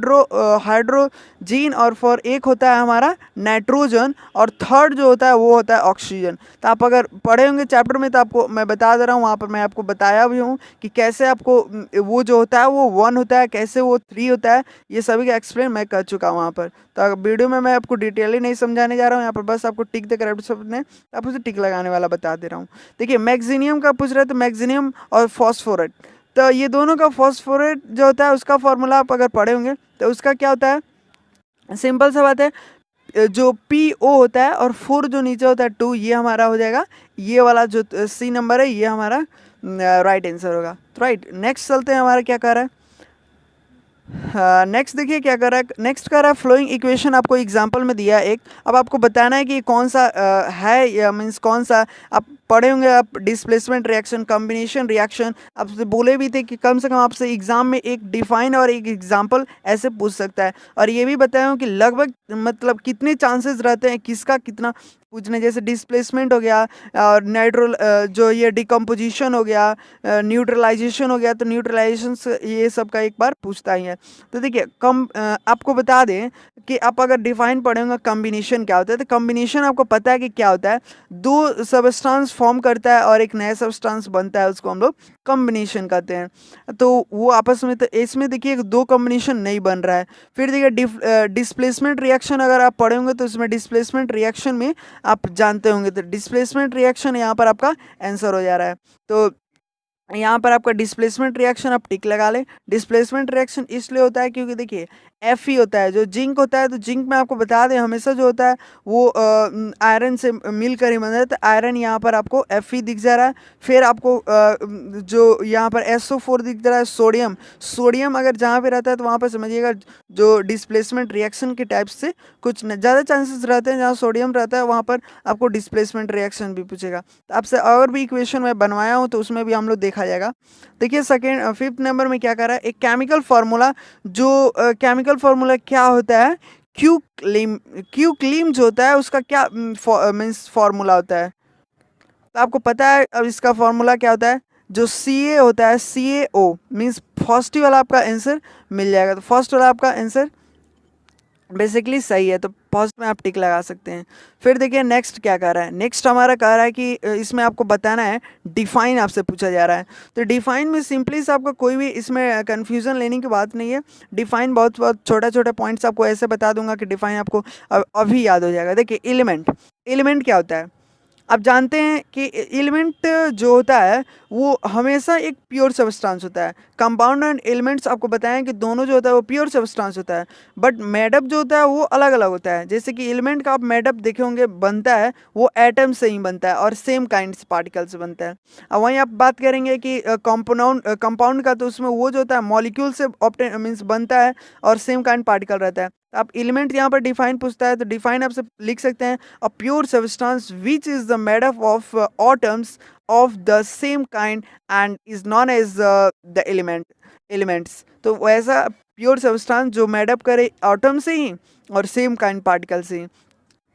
हाइड्रोजीन, और फॉर एक होता है हमारा नाइट्रोजन, और थर्ड जो होता है वो होता है ऑक्सीजन। तो आप अगर पढ़े होंगे चैप्टर में तो आपको मैं बता दे रहा हूँ, वहाँ पर मैं आपको बताया भी हूँ कि कैसे आपको वो जो होता है वो 1 होता है, कैसे वो 3 होता है, ये सभी का एक्सप्लेन मैं कर चुका हूँ वहाँ पर। तो वीडियो में मैं आपको डिटेयली नहीं समझाने जा रहा हूँ, यहाँ पर बस आपको टिक द करेक्ट शब्द ने आप उसे टिक लगाने वाला बता दे रहा हूँ। देखिए मैग्नीशियम का पूछ रहे हैं, तो मैग्नीशियम और फॉस्फोरेट, तो ये दोनों का फॉस्फोरेट जो होता है उसका फॉर्मूला आप अगर पढ़े होंगे तो उसका क्या होता है, सिंपल सा बात है, जो PO होता है और 4 जो नीचे होता है 2, ये हमारा हो जाएगा, ये वाला जो C नंबर है ये हमारा राइट आंसर होगा। तो राइट नेक्स्ट चलते हैं, हमारा क्या कह रहा है, नेक्स्ट देखिए क्या कर रहा है, नेक्स्ट कर रहा है फ्लोइंग इक्वेशन, आपको एग्जांपल में दिया एक, अब आपको बताना है कि कौन सा है, या मीन्स कौन सा आप पढ़े होंगे आप, डिस्प्लेसमेंट रिएक्शन, कॉम्बिनेशन रिएक्शन, आपसे बोले भी थे कि कम से कम आपसे एग्जाम में एक डिफाइन और एक एग्जांपल ऐसे पूछ सकता है, और ये भी बताया हूँ कि लगभग मतलब कितने चांसेस रहते हैं किसका कितना पूछने, जैसे डिस्प्लेसमेंट हो गया, और नाइट्रोल जो ये डिकम्पोजिशन हो गया, न्यूट्रलाइजेशन हो गया, तो न्यूट्रलाइजेशन ये सब का एक बार पूछता ही है। तो देखिए आपको बता दें कि आप अगर डिफाइन पढ़ेंगे कॉम्बिनेशन क्या होता है, तो कॉम्बिनेशन आपको पता है कि क्या होता है, 2 सबस्टांस फॉर्म करता है और एक नया सबस्टांस बनता है, उसको हम लोग कॉम्बिनेशन कहते हैं। तो वो आपस में, तो इसमें देखिए 2 कॉम्बिनेशन नहीं बन रहा है। फिर देखिए डिस्प्लेसमेंट रिएक्शन अगर आप पढ़े होंगे तो उसमें डिस्प्लेसमेंट रिएक्शन में आप जानते होंगे, तो डिस्प्लेसमेंट रिएक्शन यहाँ पर आपका आंसर हो जा रहा है। तो यहाँ पर आपका डिस्प्लेसमेंट रिएक्शन आप टिक लगा लें। डिस्प्लेसमेंट रिएक्शन इसलिए होता है क्योंकि देखिए Fe होता है, जो जिंक होता है, तो जिंक में आपको बता दें हमेशा जो होता है वो आयरन से मिलकर ही बनता है, तो आयरन यहाँ पर आपको Fe दिख जा रहा है। फिर आपको जो यहाँ पर SO4 दिख रहा है, सोडियम, सोडियम अगर जहाँ पे रहता है तो वहाँ पर समझिएगा जो डिस्प्लेसमेंट रिएक्शन के टाइप से कुछ ज़्यादा चांसेस रहते हैं, जहाँ सोडियम रहता है वहाँ पर आपको डिस्प्लेसमेंट रिएक्शन भी पूछेगा। तो आपसे और भी इक्वेशन मैं बनवाया हूँ तो उसमें भी हम लोग देखा जाएगा। देखिए फिफ्थ नंबर में क्या कर रहा है, एक केमिकल फार्मूला, जो केमिकल फार्मूला क्या होता है, क्यूक्लीम जो होता है उसका क्या मीन्स फार्मूला होता है, तो आपको पता है अब इसका फार्मूला क्या होता है, जो Ca होता है, CaO मीन्स फर्स्ट ही वाला आपका आंसर मिल जाएगा। तो फर्स्ट वाला आपका आंसर बेसिकली सही है, तो फर्स्ट में आप टिक लगा सकते हैं। फिर देखिए नेक्स्ट क्या कह रहा है, नेक्स्ट हमारा कह रहा है कि इसमें आपको बताना है, डिफाइन आपसे पूछा जा रहा है। तो डिफाइन में सिंपली से आपका कोई भी इसमें कन्फ्यूज़न लेने की बात नहीं है, डिफाइन बहुत बहुत छोटा छोटा पॉइंट्स आपको ऐसे बता दूंगा कि डिफाइन आपको अभी याद हो जाएगा। देखिए एलिमेंट, एलिमेंट क्या होता है, आप जानते हैं कि एलिमेंट जो होता है वो हमेशा एक प्योर सब्सटेंस होता है। कंपाउंड एंड एलिमेंट्स आपको बताएं कि दोनों जो होता है वो प्योर सब्सटेंस होता है, बट मेडअप जो होता है वो अलग अलग होता है। जैसे कि एलिमेंट का आप मेडअप देखे होंगे बनता है वो एटम से ही बनता है और सेम काइंड्स पार्टिकल से बनता है। अब वहीं आप बात करेंगे कि कंपाउंड का, तो उसमें वो जो होता है मॉलिक्यूल से ऑप्टेन मीन्स बनता है और सेम काइंड पार्टिकल रहता है। तो आप एलिमेंट यहाँ पर डिफाइन पूछता है तो डिफाइन आप लिख सकते हैं, a pure substance which is the made up of atoms of the same kind and is known as the elements. तो वैसा प्योर सब्सटेंस जो मेडअप करे एटम से ही और सेम काइंड पार्टिकल से ही।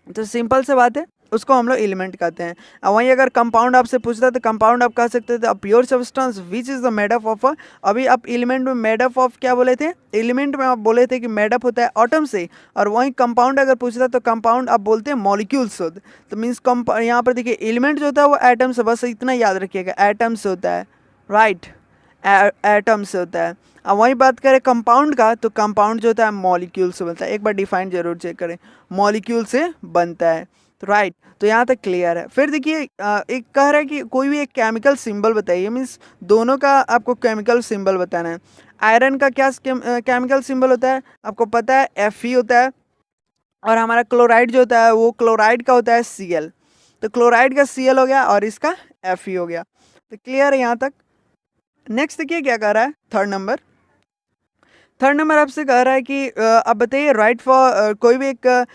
तो सिंपल से बात है, उसको हम लोग एलिमेंट कहते हैं। अब वहीं अगर कंपाउंड आपसे पूछता है तो कंपाउंड आप कह सकते थे pure substance which is the made up of अभी आप एलिमेंट में मेडअप ऑफ क्या बोले थे, एलिमेंट में आप बोले थे कि मेडअप होता है एटम से, और वहीं कंपाउंड अगर पूछता तो कंपाउंड आप बोलते हैं मॉलिक्यूल्स होते। तो मीन्स यहाँ पर देखिए एलिमेंट जो होता है वो एटम से, बस इतना याद रखिएगा, एटम से होता है, राइट, एटम से होता है। अब वहीं बात करें कंपाउंड का, तो कंपाउंड जो होता है मॉलिक्यूल से बनता है। एक बार डिफाइन जरूर चेक करें, मॉलिक्यूल से बनता है, तो राइट। तो यहाँ तक क्लियर है। फिर देखिए एक कह रहा है कि कोई भी एक केमिकल सिंबल बताइए, मीन्स दोनों का आपको केमिकल सिंबल बताना है। आयरन का क्या केमिकल सिंबल होता है, आपको पता है Fe होता है, और हमारा क्लोराइड जो होता है वो क्लोराइड का होता है Cl। तो क्लोराइड का Cl हो गया और इसका Fe हो गया। तो क्लियर है यहाँ तक। नेक्स्ट देखिए क्या कह रहा है, थर्ड नंबर आपसे कह रहा है कि अब बताइए राइट फॉर कोई भी एक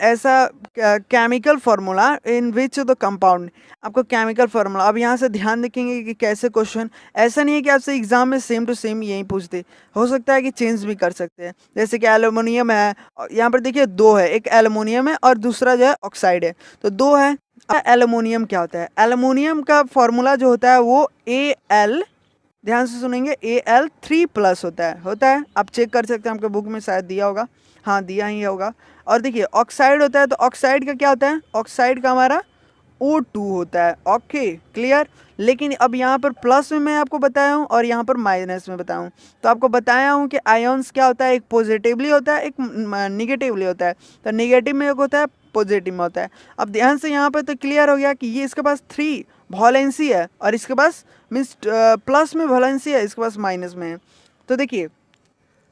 ऐसा chemical formula in which the compound, आपको केमिकल फार्मूला। अब यहाँ से ध्यान रखेंगे कि कैसे क्वेश्चन, ऐसा नहीं है कि आपसे एग्जाम में सेम टू सेम यही पूछते, हो सकता है कि चेंज भी कर सकते हैं। जैसे कि एल्युमिनियम है, यहाँ पर देखिए दो है, एक एल्युमिनियम है और दूसरा जो है ऑक्साइड है, तो दो है। एल्युमिनियम क्या होता है, एल्युमिनियम का फॉर्मूला जो होता है वो Al, ध्यान से सुनेंगे, Al3+ होता है। आप चेक कर सकते हैं, आपके बुक में शायद दिया होगा, हाँ दिया ही होगा। और देखिए ऑक्साइड होता है, तो ऑक्साइड का क्या होता है, ऑक्साइड का हमारा O2 होता है। Okay clear. लेकिन अब यहाँ पर प्लस में मैं आपको बताया हूँ और यहाँ पर माइनस में बताया हूँ। तो आपको बताया हूँ कि आयंस क्या होता है, एक पॉजिटिवली होता है, एक निगेटिवली होता है। तो निगेटिव में एक होता है, पॉजिटिव में होता है। अब ध्यान से यहाँ पर तो क्लियर हो गया कि ये इसके पास 3 वैलेंसी है और इसके पास मीन्स प्लस में वैलेंसी है, इसके पास माइनस में है। तो देखिए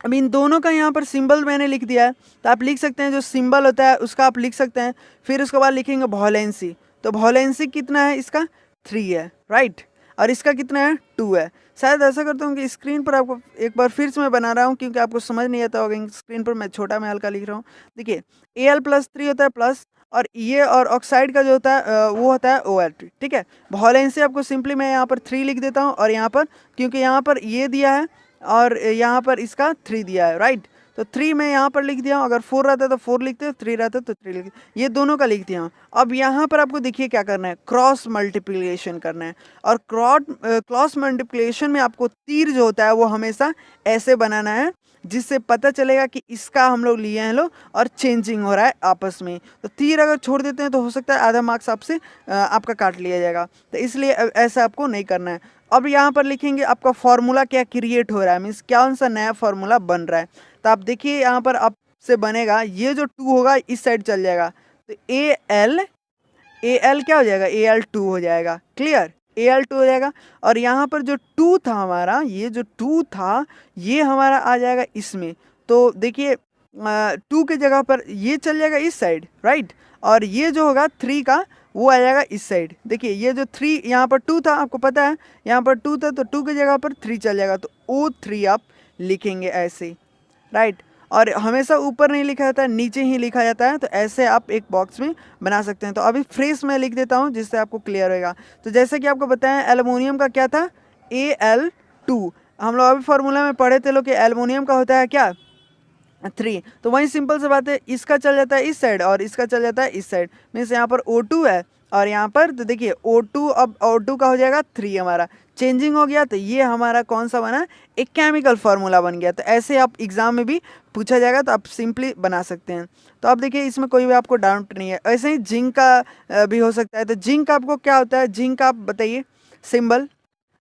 अब इन दोनों का यहाँ पर सिंबल मैंने लिख दिया है, तो आप लिख सकते हैं जो सिंबल होता है उसका आप लिख सकते हैं। फिर उसके बाद लिखेंगे वैलेंसी, तो वैलेंसी कितना है इसका 3 है, राइट, और इसका कितना है 2 है। शायद ऐसा करता हूँ कि स्क्रीन पर आपको एक बार फिर से मैं बना रहा हूँ क्योंकि आपको समझ नहीं आता होगा, स्क्रीन पर मैं छोटा में हल्का लिख रहा हूँ। देखिए Al+3 होता है प्लस, और ये और ऑक्साइड का जो होता है वो होता है OR2, ठीक है। वैलेंसी आपको सिंपली मैं यहाँ पर 3 लिख देता हूँ, और यहाँ पर क्योंकि यहाँ पर ये दिया है और यहाँ पर इसका 3 दिया है, राइट। तो 3 मैं यहाँ पर लिख दिया हूँ, अगर 4 रहता तो 4 लिखते, 3 रहता तो 3 लिखते, ये दोनों का लिख दिया हूँ। अब यहाँ पर आपको देखिए क्या करना है, क्रॉस मल्टीप्लिकेशन करना है। और क्रॉस मल्टीप्लिकेशन में आपको तीर जो होता है वो हमेशा ऐसे बनाना है जिससे पता चलेगा कि इसका हम लोग लिए हैं लो और चेंजिंग हो रहा है आपस में। तो तीर अगर छोड़ देते हैं तो हो सकता है आधा मार्क्स आपसे आपका काट लिया जाएगा, तो इसलिए ऐसा आपको नहीं करना है। अब यहाँ पर लिखेंगे आपका फॉर्मूला क्या क्रिएट हो रहा है, मीन्स कौन सा नया फॉर्मूला बन रहा है। तो आप देखिए यहाँ पर आपसे बनेगा, ये जो 2 होगा इस साइड चल जाएगा, तो Al क्या हो जाएगा, Al2 हो जाएगा, क्लियर, Al2 हो जाएगा। और यहाँ पर जो 2 था हमारा, ये जो 2 था ये हमारा आ जाएगा इसमें। तो देखिए 2 के जगह पर ये चल जाएगा इस साइड, राइट, और ये जो होगा 3 का वो आ जाएगा इस साइड। देखिए ये जो 3 यहाँ पर 2 था, आपको पता है यहाँ पर 2 था, तो 2 की जगह पर 3 चल जाएगा, तो O3 आप लिखेंगे ऐसे, राइट। और हमेशा ऊपर नहीं लिखा जाता है, नीचे ही लिखा जाता है, तो ऐसे आप एक बॉक्स में बना सकते हैं। तो अभी फ्रेश में लिख देता हूँ जिससे आपको क्लियर होगा। तो जैसे कि आपको बताएं एल्युमिनियम का क्या था, Al2, हम लोग अभी फार्मूला में पढ़े थे लोग कि एल्युमिनियम का होता है क्या 3। तो वही सिंपल सी बात है, इसका चल जाता है इस साइड और इसका चल जाता है इस साइड, मीन्स यहाँ पर O2 है और यहाँ पर तो देखिए O2, अब O2 का हो जाएगा 3, हमारा चेंजिंग हो गया, तो ये हमारा कौन सा बना, एक केमिकल फार्मूला बन गया। तो ऐसे आप एग्जाम में भी पूछा जाएगा तो आप सिंपली बना सकते हैं। तो आप देखिए इसमें कोई भी आपको डाउट नहीं है। ऐसे ही जिंक का भी हो सकता है। तो जिंक आपको क्या होता है, जिंक का आप बताइए सिंबल,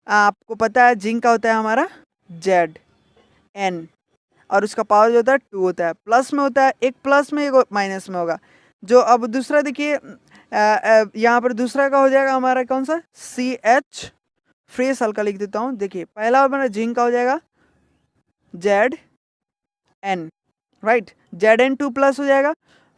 आपको पता है जिंक का होता है हमारा Zn, और उसका पावर जो होता है 2 होता है, प्लस में होता है, एक प्लस में एक माइनस में होगा। जो अब दूसरा देखिए यहाँ पर दूसरा का हो जाएगा हमारा कौन सा, CH, फ्रेश हल्का लिख देता हूँ। देखिए पहला हमारा जिंक का हो जाएगा Zn, राइट, Zn2+ हो जाएगा।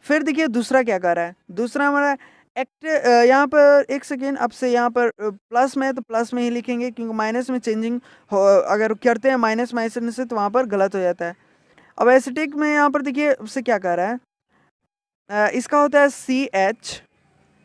फिर देखिए दूसरा क्या कर रहा है, दूसरा हमारा यहाँ पर एक सेकेंड, अब से यहाँ पर प्लस में है तो प्लस में ही लिखेंगे क्योंकि माइनस में चेंजिंग अगर करते हैं माइनस माइनस से तो वहाँ पर गलत हो जाता है। अब एसिटिक में यहाँ पर देखिए उससे क्या कर रहा है, इसका होता है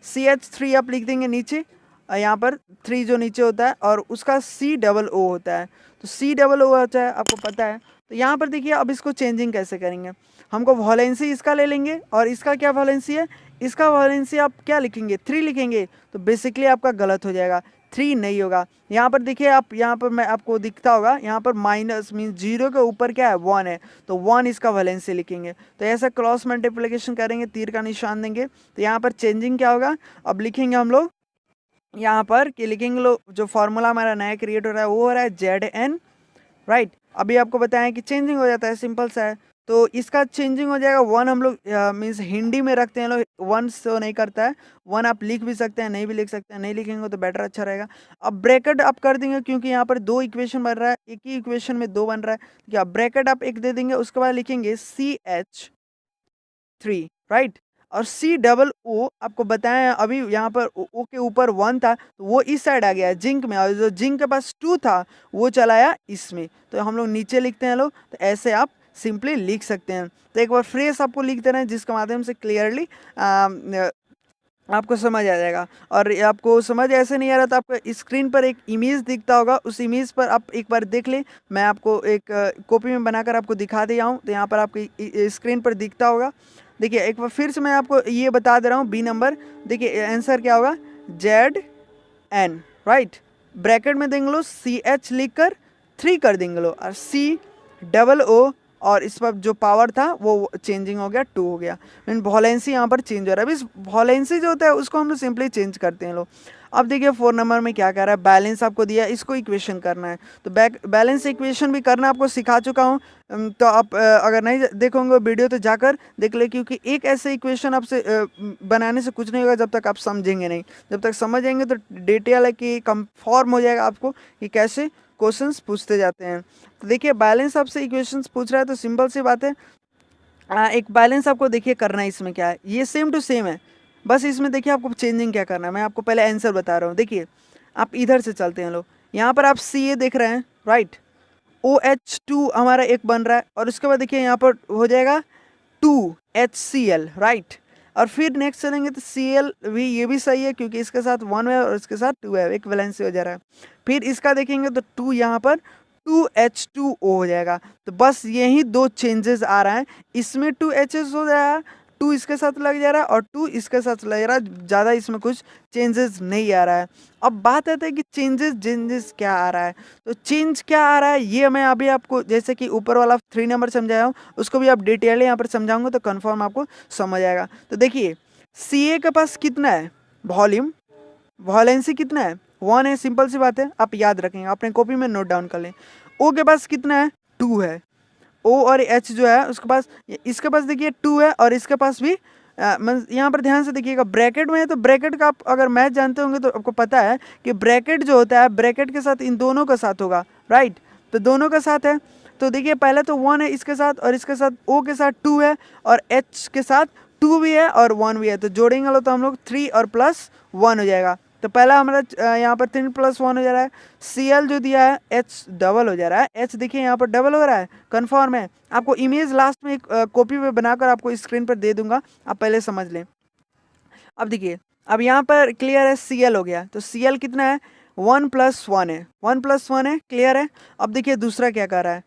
CH3 आप लिख देंगे नीचे, यहाँ पर 3 जो नीचे होता है और उसका COO होता है। तो COO होता है आपको पता है। तो यहाँ पर देखिए अब इसको चेंजिंग कैसे करेंगे, हमको वैलेंसी इसका ले लेंगे और इसका क्या वैलेंसी है, इसका वैलेंसी आप क्या लिखेंगे 3 लिखेंगे, तो बेसिकली आपका गलत हो जाएगा, 3 नहीं होगा। यहाँ पर देखिए आप, यहाँ पर मैं आपको दिखता होगा, यहाँ पर माइनस मीन 0 के ऊपर क्या है 1 है, तो 1 इसका वैलेंसी लिखेंगे। तो ऐसा क्रॉस मल्टीप्लिकेशन करेंगे, तीर का निशान देंगे, तो यहाँ पर चेंजिंग क्या होगा, अब लिखेंगे हम लोग यहाँ पर कि लिखेंगे लोग, जो फॉर्मूला हमारा नया क्रिएट हो रहा है वो हो रहा है ZN, राइट। अभी आपको बताएं कि चेंजिंग हो जाता है, सिंपल सा है। तो इसका चेंजिंग हो जाएगा 1, हम लोग मीन्स हिंदी में रखते हैं लोग, 1 से नहीं करता है, 1 आप लिख भी सकते हैं, नहीं भी लिख सकते हैं, नहीं लिखेंगे तो बेटर अच्छा रहेगा। अब ब्रैकेट आप कर देंगे, क्योंकि यहाँ पर 2 इक्वेशन बन रहा है, एक ही इक्वेशन में 2 बन रहा है, क्या ब्रैकेट आप एक दे देंगे, उसके बाद लिखेंगे CH3, राइट। और COO आपको बताएं अभी यहाँ पर O के ऊपर 1 था, तो वो इस साइड आ गया जिंक में, और जो जिंक के पास 2 था वो चलाया इसमें, तो हम लोग नीचे लिखते हैं लोग, तो ऐसे आप सिंपली लिख सकते हैं। तो एक बार फ्रेश आपको लिख देना है, जिसके माध्यम से क्लियरली आपको समझ आ जाएगा। और आपको समझ ऐसे नहीं आ रहा तो आपको स्क्रीन पर एक इमेज दिखता होगा, उस इमेज पर आप एक बार देख लें, मैं आपको एक कॉपी में बनाकर आपको दिखा दिया हूँ, तो यहाँ पर आपको स्क्रीन पर दिखता होगा। देखिए एक बार फिर से मैं आपको ये बता दे रहा हूँ, बी नंबर, देखिए आंसर क्या होगा ZN, राइट। ब्रैकेट में देंगे लो CH लिख कर 3 कर देंगे लो, और COO, और इस पर जो पावर था वो चेंजिंग हो गया 2 हो गया, मीन वैलेंसी यहाँ पर चेंज हो रहा है। अभी वैलेंसी जो होता है उसको हम लोग सिंपली चेंज करते हैं लोग। अब देखिए 4 नंबर में क्या कह रहा है, बैलेंस आपको दिया है, इसको इक्वेशन करना है, तो बैलेंस इक्वेशन भी करना आपको सिखा चुका हूँ। तो आप अगर नहीं देखोगे वीडियो तो जाकर देख ले, क्योंकि एक ऐसे इक्वेशन आपसे बनाने से कुछ नहीं होगा जब तक आप समझेंगे नहीं, जब तक समझेंगे तो डिटेल है कि कंफर्म हो जाएगा आपको कि कैसे क्वेश्चंस पूछते जाते हैं। तो देखिए बैलेंस आपसे इक्वेशंस पूछ रहा है, तो सिंपल सी बात है, एक बैलेंस आपको देखिए करना है, इसमें क्या है, ये सेम टू सेम है, बस इसमें देखिए आपको चेंजिंग क्या करना है, मैं आपको पहले आंसर बता रहा हूँ। देखिए आप इधर से चलते हैं लोग, यहाँ पर आप CA देख रहे हैं, राइट, OH2 हमारा एक बन रहा है, और उसके बाद देखिए यहाँ पर हो जाएगा 2HCl, राइट। और फिर नेक्स्ट चलेंगे तो Cl भी, ये भी सही है क्योंकि इसके साथ 1 है और इसके साथ 2 है, एक वैलेंसी हो जा रहा है। फिर इसका देखेंगे तो 2 यहाँ पर 2H2O हो जाएगा। तो बस यही 2 चेंजेस आ रहा है, इसमें 2Hs हो जाएगा, 2 इसके साथ लग जा रहा है और 2 इसके साथ लग रहा है, ज़्यादा इसमें कुछ चेंजेस नहीं आ रहा है। अब बात आती है कि चेंजेस क्या आ रहा है, तो चेंज क्या आ रहा है ये मैं अभी आपको, जैसे कि ऊपर वाला 3 नंबर समझाया हूँ, उसको भी आप डिटेल यहाँ पर समझाऊंगा तो कन्फर्म आपको समझ आएगा। तो देखिए CA के पास कितना है वॉल्यूम, वैलेंसी कितना है 1 है, सिंपल सी बात है, आप याद रखेंगे, अपने कॉपी में नोट डाउन कर लें। O के पास कितना है 2 है, O और H जो है उसके पास, इसके पास देखिए 2 है और इसके पास भी यहाँ पर ध्यान से देखिएगा, ब्रैकेट में है, तो ब्रैकेट का आप अगर मैथ जानते होंगे तो आपको पता है कि ब्रैकेट जो होता है ब्रैकेट के साथ इन दोनों का साथ होगा, राइट। तो दोनों का साथ है, तो देखिए पहले तो 1 है इसके साथ, और इसके साथ O के साथ 2 है, और H के साथ 2 भी है और 1 भी है, तो जोड़ेंगे लो तो हम लोग 3 और प्लस 1 हो जाएगा। तो पहला हमारा यहाँ पर 3 + 1 हो जा रहा है, Cl जो दिया है H डबल हो जा रहा है, H देखिए यहाँ पर डबल हो रहा है, कन्फर्म है। आपको इमेज लास्ट में एक कॉपी पे बनाकर आपको स्क्रीन पर दे दूंगा, आप पहले समझ लें। अब देखिए अब यहाँ पर क्लियर है, Cl हो गया, तो Cl कितना है 1 + 1 है, 1 + 1 है, क्लियर है। अब देखिए दूसरा क्या कर रहा है,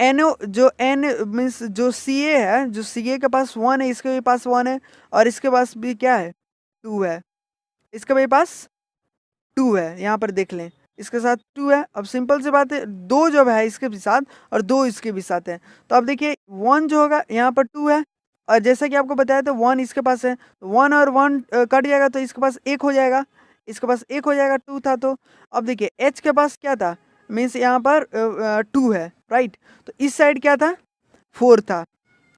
NO जो N मीन्स जो Ca है, जो Ca के पास 1 है, इसके भी पास 1 है, और इसके पास भी क्या है 2 है, इसके भी पास 2 है, यहाँ पर देख लें इसके साथ 2 है। अब सिंपल सी बात है, 2 जब है इसके भी साथ और 2 इसके भी साथ है, तो अब देखिए 1 जो होगा यहाँ पर 2 है, और जैसा कि आपको बताया तो 1 इसके पास है, 1 और 1 कट जाएगा तो इसके पास 1 हो जाएगा, इसके पास 1 हो जाएगा, 2 था। तो अब देखिए H के पास क्या था, मीन्स यहाँ पर 2 है, राइट, तो इस साइड क्या था 4 था,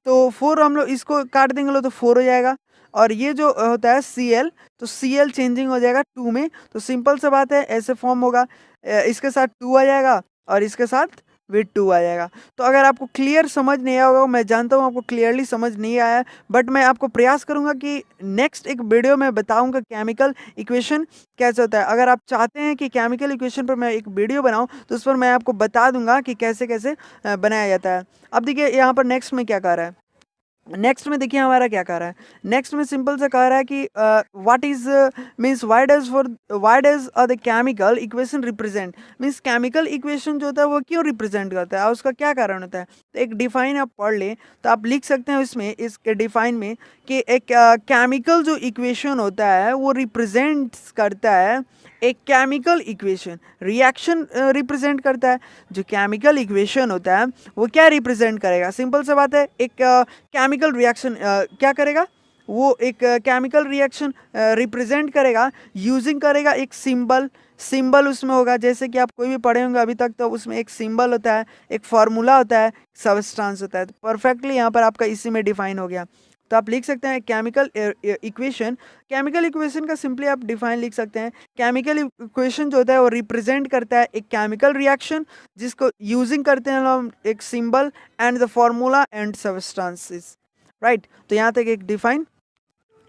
तो 4 हम लोग इसको काट देंगे लो तो 4 हो जाएगा। और ये जो होता है Cl, तो Cl चेंजिंग हो जाएगा 2 में, तो सिंपल सा बात है ऐसे फॉर्म होगा, इसके साथ 2 आ जाएगा और इसके साथ भी 2 आ जाएगा। तो अगर आपको क्लियर समझ नहीं आया होगा, मैं जानता हूँ आपको क्लियरली समझ नहीं आया, बट मैं आपको प्रयास करूँगा कि नेक्स्ट एक वीडियो में बताऊँगा केमिकल इक्वेशन कैसे होता है। अगर आप चाहते हैं कि केमिकल इक्वेशन पर मैं एक वीडियो बनाऊँ तो उस पर मैं आपको बता दूंगा कि कैसे कैसे बनाया जाता है। अब देखिए यहाँ पर नेक्स्ट में क्या कर रहा है, नेक्स्ट में देखिए हमारा क्या कह रहा है, नेक्स्ट में सिंपल से कह रहा है कि what is means why does the chemical equation represent, means chemical equation जो होता है वो क्यों रिप्रेजेंट करता है और उसका क्या कारण होता है। तो एक डिफाइन आप पढ़ लें तो आप लिख सकते हैं इसमें, इसके डिफाइन में कि एक केमिकल जो इक्वेशन होता है वो रिप्रेजेंट करता है एक केमिकल इक्वेशन, रिएक्शन रिप्रेजेंट करता है। जो केमिकल इक्वेशन होता है वो क्या रिप्रेजेंट करेगा, सिंपल सा बात है, एक केमिकल रिएक्शन क्या करेगा, वो एक केमिकल रिएक्शन रिप्रेजेंट करेगा, यूजिंग करेगा एक सिंबल, सिंबल उसमें होगा, जैसे कि आप कोई भी पढ़े होंगे अभी तक तो उसमें एक सिंबल होता है, एक फार्मूला होता है, सबस्टांस होता है। तो परफेक्टली यहाँ पर आपका इसी में डिफाइन हो गया। तो आप लिख सकते हैं केमिकल इक्वेशन, केमिकल इक्वेशन का सिंपली आप डिफाइन लिख सकते हैं, केमिकल इक्वेशन जो होता है वो रिप्रेजेंट करता है एक केमिकल रिएक्शन जिसको यूजिंग करते हैं हम एक symbol and the formula and substances, right. तो यहाँ तक एक डिफाइन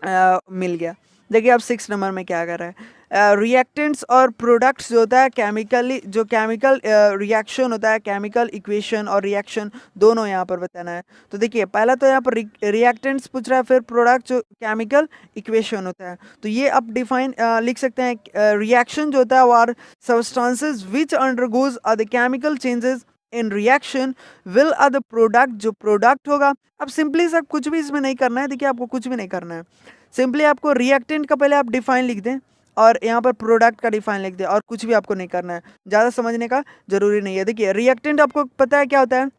मिल गया। देखिए अब 6 नंबर में क्या कर रहा है, रिएक्टेंट्स और प्रोडक्ट्स जो होता है केमिकली, जो केमिकल रिएक्शन होता है, केमिकल इक्वेशन और रिएक्शन दोनों यहाँ पर बताना है। तो देखिए पहला तो यहाँ पर रिएक्टेंट्स पूछ रहा है, फिर प्रोडक्ट जो केमिकल इक्वेशन होता है। तो ये आप डिफाइन लिख सकते हैं, रिएक्शन जो होता है वो are substances which undergoes are the chemical changes in reaction will are the product, जो प्रोडक्ट होगा। अब सिंपली सब कुछ भी इसमें नहीं करना है, देखिए आपको कुछ भी नहीं करना है, सिंपली आपको रिएक्टेंट का पहले आप डिफाइन लिख दें और यहाँ पर प्रोडक्ट का डिफाइन लिख दें और कुछ भी आपको नहीं करना है, ज़्यादा समझने का जरूरी नहीं है। देखिए रिएक्टेंट आपको पता है क्या होता है,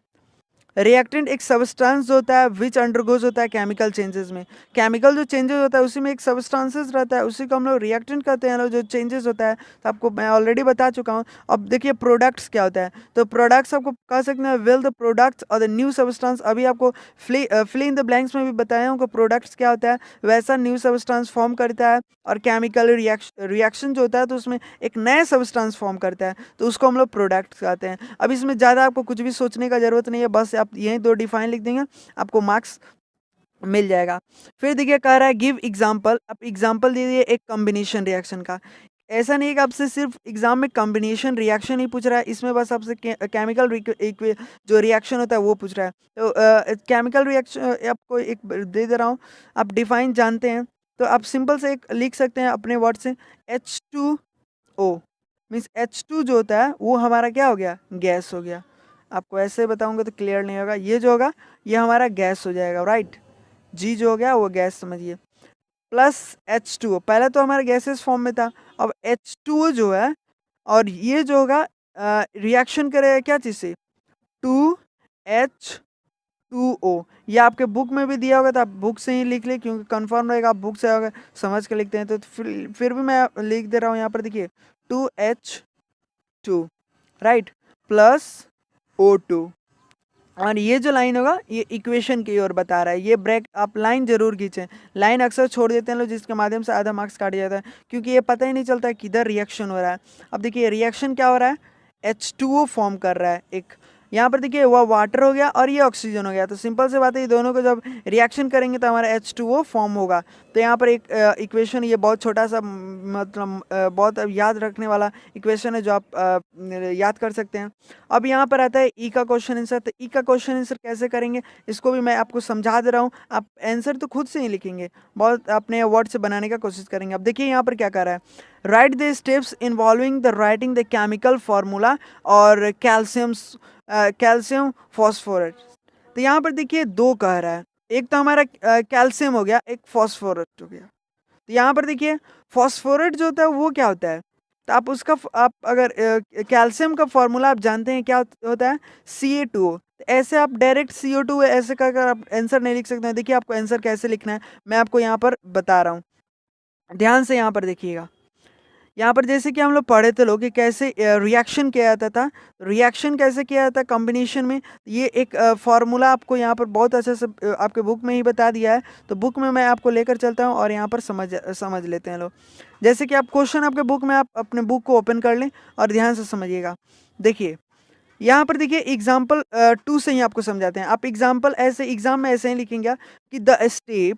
रिएक्टेंट एक सबस्टांस जो होता है विच अंडरगोज होता है केमिकल चेंजेस में, केमिकल जो चेंजेस होता है उसी में एक सबस्टांसेस रहता है, उसी को हम लोग रिएक्टेंट कहते हैं, जो चेंजेस होता है। तो आपको मैं ऑलरेडी बता चुका हूँ। अब देखिए प्रोडक्ट्स क्या होता है, तो प्रोडक्ट्स आपको कह सकते हैं विल द प्रोडक्ट्स और द न्यू सबस्टांस, अभी आपको फिल इन द ब्लैंक्स में भी बताया हूँ कि प्रोडक्ट्स क्या होता है, वैसा न्यू सबस्टांस फॉर्म करता है और केमिकल रिएक्शन जो होता है तो उसमें एक नया सबस्टांस फॉर्म करता है, तो उसको हम लोग प्रोडक्ट्स कहते हैं। अब इसमें ज़्यादा आपको कुछ भी सोचने का ज़रूरत नहीं है, बस आप यही दो डिफाइन लिख देंगे आपको मार्क्स मिल जाएगा। फिर देखिए कह रहा है गिव एग्जांपल, आप एग्जांपल दे दिए एक कॉम्बिनेशन रिएक्शन का। ऐसा नहीं है कि आपसे सिर्फ एग्जाम में कॉम्बिनेशन रिएक्शन ही पूछ रहा है, इसमें बस आपसे केमिकल जो रिएक्शन होता है वो पूछ रहा है। तो केमिकल रिएक्शन आपको एक दे दे रहा हूँ, आप डिफाइन जानते हैं तो आप सिंपल से एक लिख सकते हैं अपने वर्ड से, H2O मीन्स H2 जो होता है वो हमारा क्या हो गया, गैस हो गया। आपको ऐसे बताऊंगा तो क्लियर नहीं होगा, ये जो होगा ये हमारा गैस हो जाएगा, राइट। जी जो हो गया वो गैस समझिए, प्लस H2O, पहले तो हमारा गैसेस फॉर्म में था, अब H2O जो है और ये जो होगा रिएक्शन करेगा क्या चीज़ से, 2H2O। ये आपके बुक में भी दिया होगा तो आप बुक से ही लिख ले, क्योंकि कंफर्म रहेगा, आप बुक से होगा समझ के लिखते हैं। तो फिर भी मैं लिख दे रहा हूँ यहाँ पर, देखिए 2H2 राइट प्लस O2, और ये जो लाइन होगा ये इक्वेशन की ओर बता रहा है। ये ब्रेक आप लाइन जरूर खींचें, लाइन अक्सर छोड़ देते हैं लोग जिसके माध्यम से आधा मार्क्स काट जाता है, क्योंकि ये पता ही नहीं चलता है किधर रिएक्शन हो रहा है। अब देखिए रिएक्शन क्या हो रहा है, H2O फॉर्म कर रहा है एक, यहाँ पर देखिए वह वाटर हो गया और ये ऑक्सीजन हो गया। तो सिंपल से बात है, ये दोनों को जब रिएक्शन करेंगे तो हमारा H2O फॉर्म होगा। तो यहाँ पर एक इक्वेशन, ये बहुत छोटा सा मतलब बहुत याद रखने वाला इक्वेशन है जो आप याद कर सकते हैं। अब यहाँ पर आता है ई का क्वेश्चन आंसर। तो ई का क्वेश्चन आंसर कैसे करेंगे इसको भी मैं आपको समझा दे रहा हूँ, आप आंसर तो खुद से ही लिखेंगे, बहुत अपने वर्ड से बनाने का कोशिश करेंगे। अब देखिए यहाँ पर क्या कर रहा है, right the steps involving the writing the chemical formula और कैल्शियम फॉस्फोरेट। तो यहाँ पर देखिए दो कह रहा है, एक तो हमारा कैल्शियम हो गया, एक फॉस्फोरेट हो गया। तो यहाँ पर देखिए फॉस्फोरेट जो होता है वो क्या होता है, तो आप उसका आप अगर कैल्शियम का फॉर्मूला आप जानते हैं क्या होता है, Ca2O। तो ऐसे आप डायरेक्ट CO2 ऐसे कर आप आंसर नहीं लिख सकते हैं। देखिए आपको आंसर कैसे लिखना है मैं आपको यहाँ पर बता रहा हूँ, ध्यान से यहाँ पर देखिएगा। यहाँ पर जैसे कि हम लोग पढ़े थे लोग कि कैसे रिएक्शन किया जाता था, रिएक्शन कैसे किया जाता है कॉम्बिनेशन में, ये एक फार्मूला आपको यहाँ पर बहुत अच्छे से आपके बुक में ही बता दिया है। तो बुक में मैं आपको लेकर चलता हूँ और यहाँ पर समझ लेते हैं लोग। जैसे कि आप क्वेश्चन आपके बुक में, आप अपने बुक को ओपन कर लें और ध्यान से समझिएगा। देखिए यहाँ पर देखिए एग्जाम्पल 2 से ही आपको समझाते हैं। आप एग्जाम्पल ऐसे एग्जाम में ऐसे ही लिखेंगे कि द स्टेप,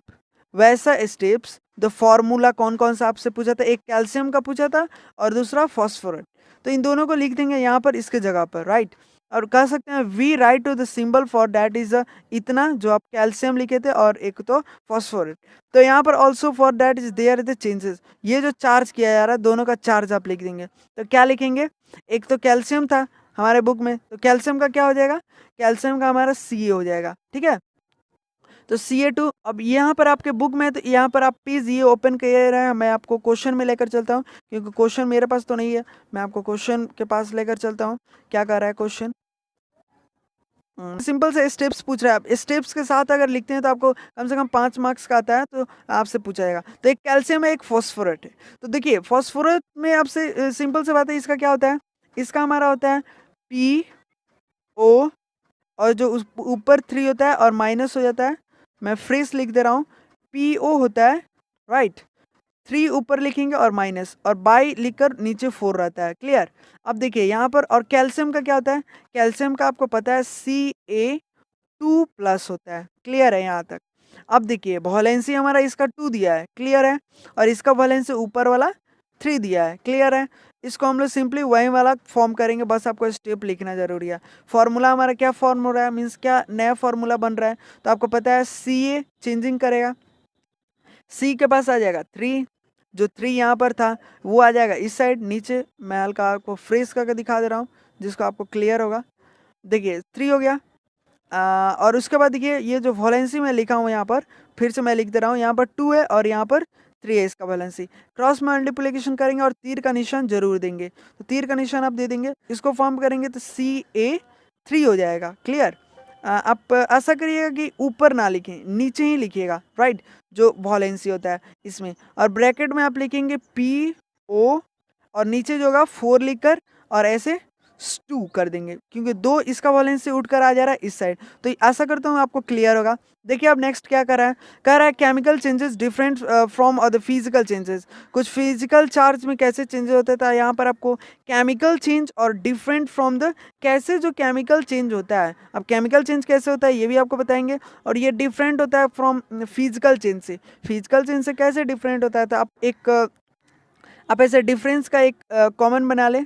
वैसा स्टेप्स, द फॉर्मूला कौन कौन सा आपसे पूछा था, एक कैल्शियम का पूछा था और दूसरा फॉस्फोरेट। तो इन दोनों को लिख देंगे यहाँ पर इसके जगह पर, राइट। और कह सकते हैं we write to the symbol for that is इतना, जो आप कैल्शियम लिखे थे, और एक तो फॉस्फोरेट। तो यहाँ पर also for that is there the changes, ये जो चार्ज किया जा रहा है दोनों का चार्ज आप लिख देंगे। तो क्या लिखेंगे, एक तो कैल्शियम था हमारे बुक में, तो कैल्शियम का क्या हो जाएगा, कैल्शियम का हमारा Ca हो जाएगा, ठीक है। तो Ca2, अब यहाँ पर आपके बुक में, तो यहाँ पर आप प्लीज़ ये ओपन कर रहे हैं, मैं आपको क्वेश्चन में लेकर चलता हूँ, क्योंकि क्वेश्चन मेरे पास तो नहीं है, मैं आपको क्वेश्चन के पास लेकर चलता हूँ। क्या कर रहा है क्वेश्चन, सिंपल से स्टेप्स पूछ रहा है। आप स्टेप्स के साथ अगर लिखते हैं तो आपको कम से कम 5 मार्क्स का आता है, तो आपसे पूछा जाएगा। तो एक कैल्शियम है, एक फॉस्फोरेट है। तो देखिए फॉस्फोरेट में आपसे सिंपल से बात है, इसका क्या होता है, इसका हमारा होता है PO, और जो ऊपर 3 होता है और माइनस हो जाता है, मैं फ्रेश लिख दे रहा हूँ, PO होता है, राइट, 3 ऊपर लिखेंगे और माइनस, और बाई लिखकर नीचे 4 रहता है, क्लियर। अब देखिए यहाँ पर, और कैल्शियम का क्या होता है, कैल्शियम का आपको पता है Ca2+ होता है, क्लियर है यहाँ तक। अब देखिए वैलेंसी हमारा इसका 2 दिया है, क्लियर है, और इसका वैलेंसी ऊपर वाला 3 दिया है, क्लियर है। इसको हम लोग सिंपली वही वाला फॉर्म करेंगे, बस आपको स्टेप लिखना जरूरी है। फॉर्मूला हमारा क्या फॉर्मूला है, मीन्स क्या नया फॉर्मूला बन रहा है, तो आपको पता है Ca चेंजिंग करेगा, C के पास आ जाएगा 3, जो 3 यहाँ पर था वो आ जाएगा इस साइड नीचे, मैं हल्का आपको फ्रेश करके दिखा दे रहा हूँ जिसको आपको क्लियर होगा। देखिए 3 हो गया, और उसके बाद देखिए ये जो वैलेंसी मैं लिखा हूँ यहाँ पर, फिर से मैं लिख दे रहा हूँ, यहाँ पर 2 है और यहाँ पर 3 है इसका वैलेंसी। क्रॉस मल्टीप्लिकेशन करेंगे और तीर का निशान जरूर देंगे, तो तीर का निशान आप दे देंगे, इसको फॉर्म करेंगे तो Ca3 हो जाएगा, क्लियर। आप ऐसा करिएगा कि ऊपर ना लिखें, नीचे ही लिखिएगा, राइट, जो वैलेंसी होता है इसमें, और ब्रैकेट में आप लिखेंगे PO, और नीचे जो होगा 4 लिखकर और ऐसे 2 कर देंगे, क्योंकि 2 इसका वैलेंसी उठकर आ जा रहा है इस साइड। तो आशा करता हूँ आपको क्लियर होगा। देखिए अब नेक्स्ट क्या कर रहा है, कह रहा है chemical changes different from other physical changes, कुछ फिजिकल चार्ज में कैसे चेंजेस होते था, यहाँ पर आपको केमिकल चेंज और डिफरेंट फ्रॉम द, कैसे जो केमिकल चेंज होता है, अब केमिकल चेंज कैसे होता है ये भी आपको बताएंगे, और ये डिफरेंट होता है फ्रॉम फिजिकल चेंज से, फिजिकल चेंज से कैसे डिफरेंट होता है। तो आप ऐसे डिफरेंस का एक कॉमन बना लें,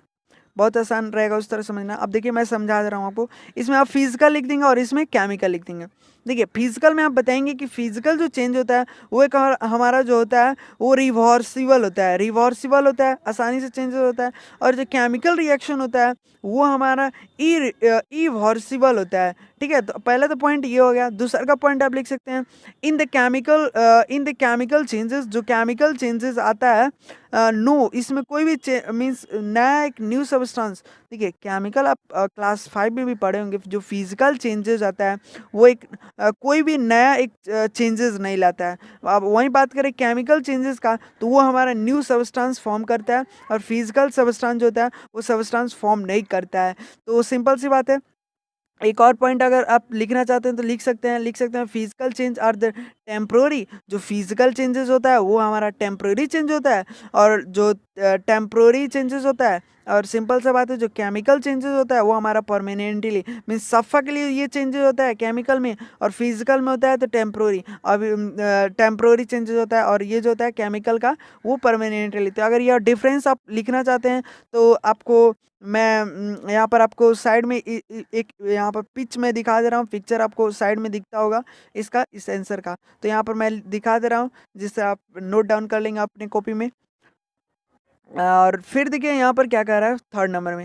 बहुत आसान रहेगा उस तरह समझना। अब देखिए मैं समझा दे रहा हूँ आपको, इसमें आप फिजिकल लिख देंगे और इसमें केमिकल लिख देंगे। देखिए फिजिकल में आप बताएंगे कि फिजिकल जो चेंज होता है वो एक हमारा जो होता है वो रिवर्सिबल होता है, आसानी से चेंज होता है, और जो केमिकल रिएक्शन होता है वो हमारा इरिवर्सिबल होता है, ठीक है। तो पहला तो पॉइंट ये हो गया। दूसरा का पॉइंट आप लिख सकते हैं, इन द केमिकल चेंजेस, जो केमिकल चेंजेस आता है, नो, इसमें कोई भी मीन्स नया एक न्यू सब्सटेंस। देखिए केमिकल आप क्लास 5 में भी पढ़े होंगे, जो फिजिकल चेंजेस आता है वो एक कोई भी नया एक चेंजेस नहीं लाता है। अब वहीं बात करें केमिकल चेंजेस का, तो वो हमारा न्यू सब्सटेंस फॉर्म करता है, और फिजिकल सब्सटेंस जो होता है वो सब्सटेंस फॉर्म नहीं करता है। तो सिंपल सी बात है। एक और पॉइंट अगर आप लिखना चाहते हैं तो लिख सकते हैं physical change are the temporary, जो फिजिकल चेंजेस होता है वो हमारा टेम्प्रोरी चेंज होता है, और जो टेम्प्रोरी चेंजेस होता है, और सिंपल सा बात है जो केमिकल चेंजेस होता है वो हमारा परमानेंटली मीन्स सफ़ा के लिए ये चेंजेस होता है केमिकल में, और फिजिकल में होता है तो टेम्प्रोरी, अब टेम्प्रोरी चेंजेस होता है, और ये जो होता है केमिकल का वो परमानेंटली। तो अगर यह डिफरेंस आप लिखना चाहते हैं तो आपको मैं यहाँ पर आपको साइड में एक यहाँ पर पिच में दिखा दे रहा हूँ, पिक्चर आपको साइड में दिखता होगा इसका, इस आंसर का। तो यहाँ पर मैं दिखा दे रहा हूँ जिससे आप नोट डाउन कर लेंगे अपने कॉपी में। और फिर देखिए यहाँ पर क्या कह रहा है थर्ड नंबर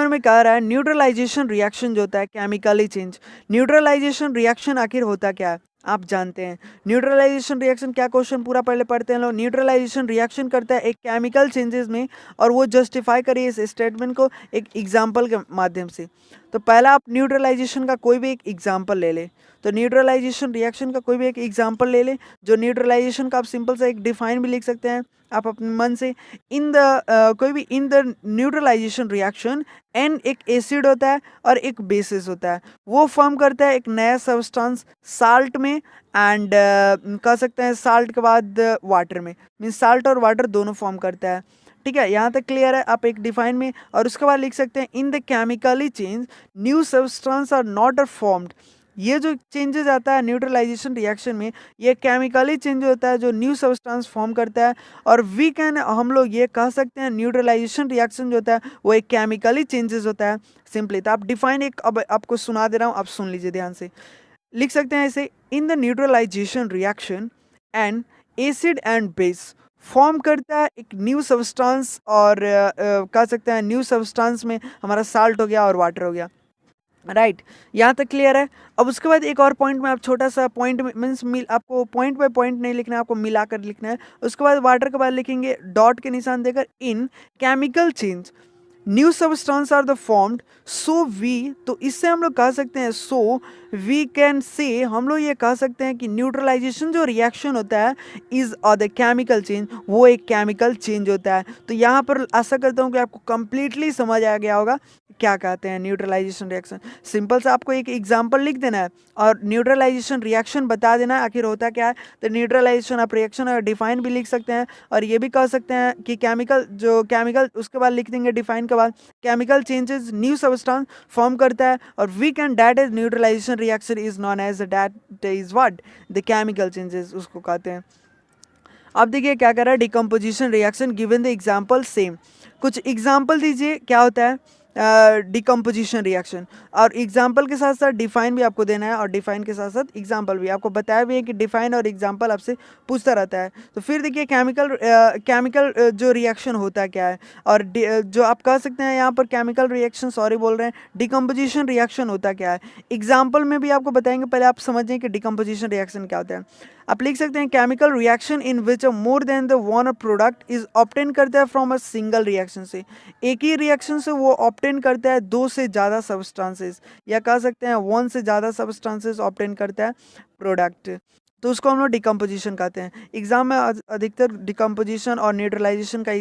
में कह रहा है न्यूट्रलाइजेशन रिएक्शन जो होता है केमिकली चेंज। न्यूट्रलाइजेशन रिएक्शन आखिर होता क्या है आप जानते हैं। न्यूट्रलाइजेशन रिएक्शन क्या, क्वेश्चन पूरा पहले पढ़ते हैं लोग। न्यूट्रलाइजेशन रिएक्शन करता है एक केमिकल चेंजेस में, और वो जस्टिफाई करिए इस स्टेटमेंट को एक एग्जांपल के माध्यम से। तो पहला आप न्यूट्रलाइजेशन का कोई भी एक एग्जांपल ले ले, तो न्यूट्रलाइजेशन रिएक्शन का कोई भी एक एग्जांपल ले ले। जो न्यूट्रलाइजेशन का आप सिंपल सा एक डिफाइन भी लिख सकते हैं आप अपने मन से। कोई भी in the neutralization reaction, an एक एसिड होता है और एक बेसिस होता है, वो फॉर्म करता है एक नया सब्सटेंस साल्ट में, एंड कह सकते हैं साल्ट के बाद वाटर में, मीन्स साल्ट और वाटर दोनों फॉर्म करता है। ठीक है, यहाँ तक क्लियर है। आप एक डिफाइन में, और उसके बाद लिख सकते हैं in the chemically change new substance are not are formed. ये जो चेंजेस आता है न्यूट्रलाइजेशन रिएक्शन में, ये केमिकली चेंज होता है जो न्यू सब्सटेंस फॉर्म करता है। और वी कैन, हम लोग ये कह सकते हैं न्यूट्रलाइजेशन रिएक्शन जो होता है वो एक केमिकली चेंजेस होता है सिंपली। तो आप डिफाइन एक अब आपको सुना दे रहा हूँ, आप सुन लीजिए ध्यान से। लिख सकते हैं ऐसे, in the neutralization reaction and acid and base form करता है एक न्यू सब्सटेंस, और कह सकते हैं न्यू सब्सटेंस में हमारा साल्ट हो गया और वाटर हो गया, राइट। यहाँ तक क्लियर है। अब उसके बाद एक और पॉइंट में आप छोटा सा पॉइंट मीन्स आपको पॉइंट बाय पॉइंट नहीं लिखना है, आपको मिलाकर लिखना है। उसके बाद वाटर के बाद लिखेंगे डॉट के निशान देकर, in chemical change new substance are the formed so we, तो इससे हम लोग कह सकते हैं सो वी कैन से, हम लोग ये कह सकते हैं कि न्यूट्रलाइजेशन जो रिएक्शन होता है इज द केमिकल चेंज, वो एक केमिकल चेंज होता है। तो यहाँ पर आशा करता हूँ कि आपको कंप्लीटली समझ आ गया होगा क्या कहते हैं न्यूट्रलाइजेशन रिएक्शन। सिंपल से आपको एक एग्जांपल लिख देना है और न्यूट्रलाइजेशन रिएक्शन बता देना है आखिर होता क्या है। तो न्यूट्रलाइजेशन आप रिएक्शन और डिफाइन भी लिख सकते हैं, और ये भी कह सकते हैं कि केमिकल उसके बाद लिख देंगे डिफाइन के बाद, chemical changes new substance form करता है, और we can that is neutralization reaction is known as that is what the chemical changes उसको कहते हैं। अब देखिए क्या कर रहा है, decomposition reaction given the example same, कुछ एग्जाम्पल दीजिए क्या होता है डिकम्पोजिशन रिएक्शन, और एग्जाम्पल के साथ साथ डिफाइन भी आपको देना है, और डिफाइन के साथ साथ एग्जाम्पल भी आपको बताया भी है कि डिफाइन और एग्जाम्पल आपसे पूछता रहता है। तो फिर देखिए केमिकल जो रिएक्शन होता क्या है, और जो आप कह सकते हैं यहाँ पर केमिकल रिएक्शन, सॉरी बोल रहे हैं, डिकम्पोजिशन रिएक्शन होता क्या है। एग्जाम्पल में भी आपको बताएंगे, पहले आप समझें कि डिकम्पोजिशन रिएक्शन क्या होता है। आप लिख सकते हैं chemical reaction in which more than the one product is obtain करता है फ्रॉम अ सिंगल रिएक्शन से, एक ही रिएक्शन से वो ऑब्टेन करता है दो से ज़्यादा सब्सटेंसेस, या कह सकते हैं वन से ज़्यादा सब्सटेंसेस ऑब्टेन करता है प्रोडक्ट, तो उसको हम लोग डिकम्पोजिशन कहते हैं। एग्जाम में अधिकतर डिकम्पोजिशन और न्यूट्रलाइजेशन का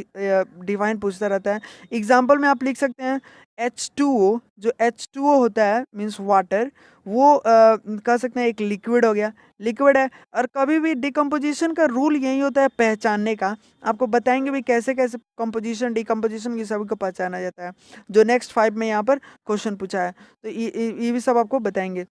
डिफाइन पूछता रहता है। एग्जाम्पल में आप लिख सकते हैं H2O, जो H2O होता है मीन्स वाटर, वो कह सकते हैं एक लिक्विड हो गया, लिक्विड है। और कभी भी डिकम्पोजिशन का रूल यही होता है पहचानने का, आपको बताएंगे भी कैसे कैसे कंपोजिशन डिकम्पोजिशन की सभी को पहचाना जाता है, जो नेक्स्ट 5 में यहाँ पर क्वेश्चन पूछा है, तो ये भी सब आपको बताएंगे।